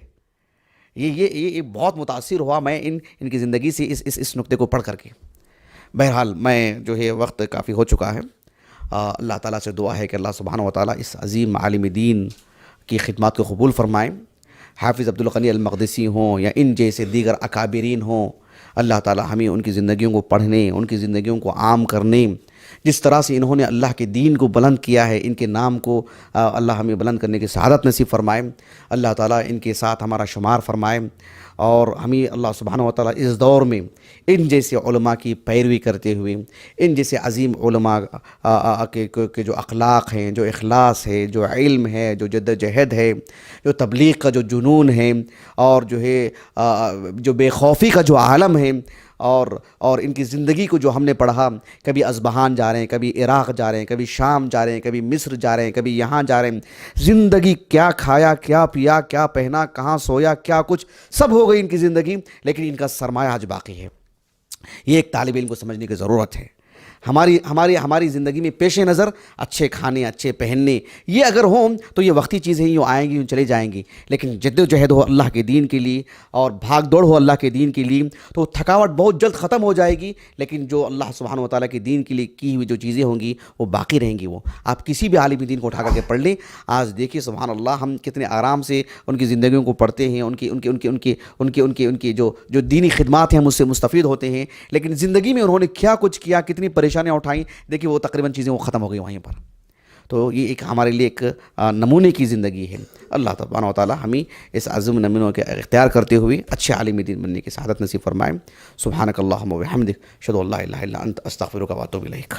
یہ بہت متاثر ہوا میں ان کی زندگی سے اس نقطے کو پڑھ کر کے۔ بہرحال میں جو ہے وقت کافی ہو چکا ہے، اللہ تعالیٰ سے دعا ہے کہ اللہ سبحانہ و تعالیٰ اس عظیم عالم دین کی خدمات کو قبول فرمائیں۔ حافظ عبدالغنی المقدسی ہوں یا ان جیسے دیگر اکابرین ہوں، اللہ تعالیٰ ہمیں ان کی زندگیوں کو پڑھنے، ان کی زندگیوں کو عام کرنے، جس طرح سے انہوں نے اللہ کے دین کو بلند کیا ہے، ان کے نام کو اللہ ہمیں بلند کرنے کی سعادت نصیب فرمائے۔ اللہ تعالیٰ ان کے ساتھ ہمارا شمار فرمائے، اور ہمیں اللہ سبحانہ و تعالیٰ اس دور میں ان جیسے علماء کی پیروی کرتے ہوئے، ان جیسے عظیم علماء کے جو اخلاق ہیں، جو اخلاص ہے، جو علم ہے، جو جد و جہد ہے، جو تبلیغ کا جو جنون ہے، اور جو ہے جو بے خوفی کا جو عالم ہے، اور ان کی زندگی کو جو ہم نے پڑھا، کبھی اصبہان جا رہے ہیں، کبھی عراق جا رہے ہیں، کبھی شام جا رہے ہیں، کبھی مصر جا رہے ہیں، کبھی یہاں جا رہے ہیں، زندگی کیا کھایا، کیا پیا، کیا پہنا، کہاں سویا، کیا کچھ سب ہو گئی ان کی زندگی، لیکن ان کا سرمایہ آج باقی ہے۔ یہ ایک طالب علم کو سمجھنے کی ضرورت ہے۔ ہماری زندگی میں پیش نظر اچھے کھانے، اچھے پہننے، یہ اگر ہوں تو یہ وقتی چیزیں یوں آئیں گی، یوں چلے جائیں گی، لیکن جد و جہد ہو اللہ کے دین کے لیے اور بھاگ دوڑ ہو اللہ کے دین کے لیے تو تھکاوٹ بہت جلد ختم ہو جائے گی، لیکن جو اللہ سبحانہ و تعالیٰ کے دین کے لیے کی ہوئی جو چیزیں ہوں گی وہ باقی رہیں گی۔ وہ آپ کسی بھی عالم دین کو اٹھا کر کے پڑھ لیں، آج دیکھیے سبحان اللہ ہم کتنے آرام سے ان کی زندگیوں کو پڑھتے ہیں، ان کی جو دینی خدمات ہیں ہم اس سے مستفید ہوتے ہیں، لیکن زندگی میں انہوں نے کیا کچھ کیا، کتنی پریشانیاں اٹھائیں، دیکھیے وہ تقریباً چیزیں وہ ختم ہو گئی وہیں پر۔ تو یہ ایک ہمارے لیے ایک نمونے کی زندگی ہے۔ اللہ تبارک و تعالیٰ ہمیں اس عظیم نمونوں کے اختیار کرتے ہوئے اچھے عالم دین بننے کی سعادت نصیب فرمائیں۔ سبحانک اللہم و بحمدک، اشہد ان لا الہ الا انت، استغفرک و اتوب الیک۔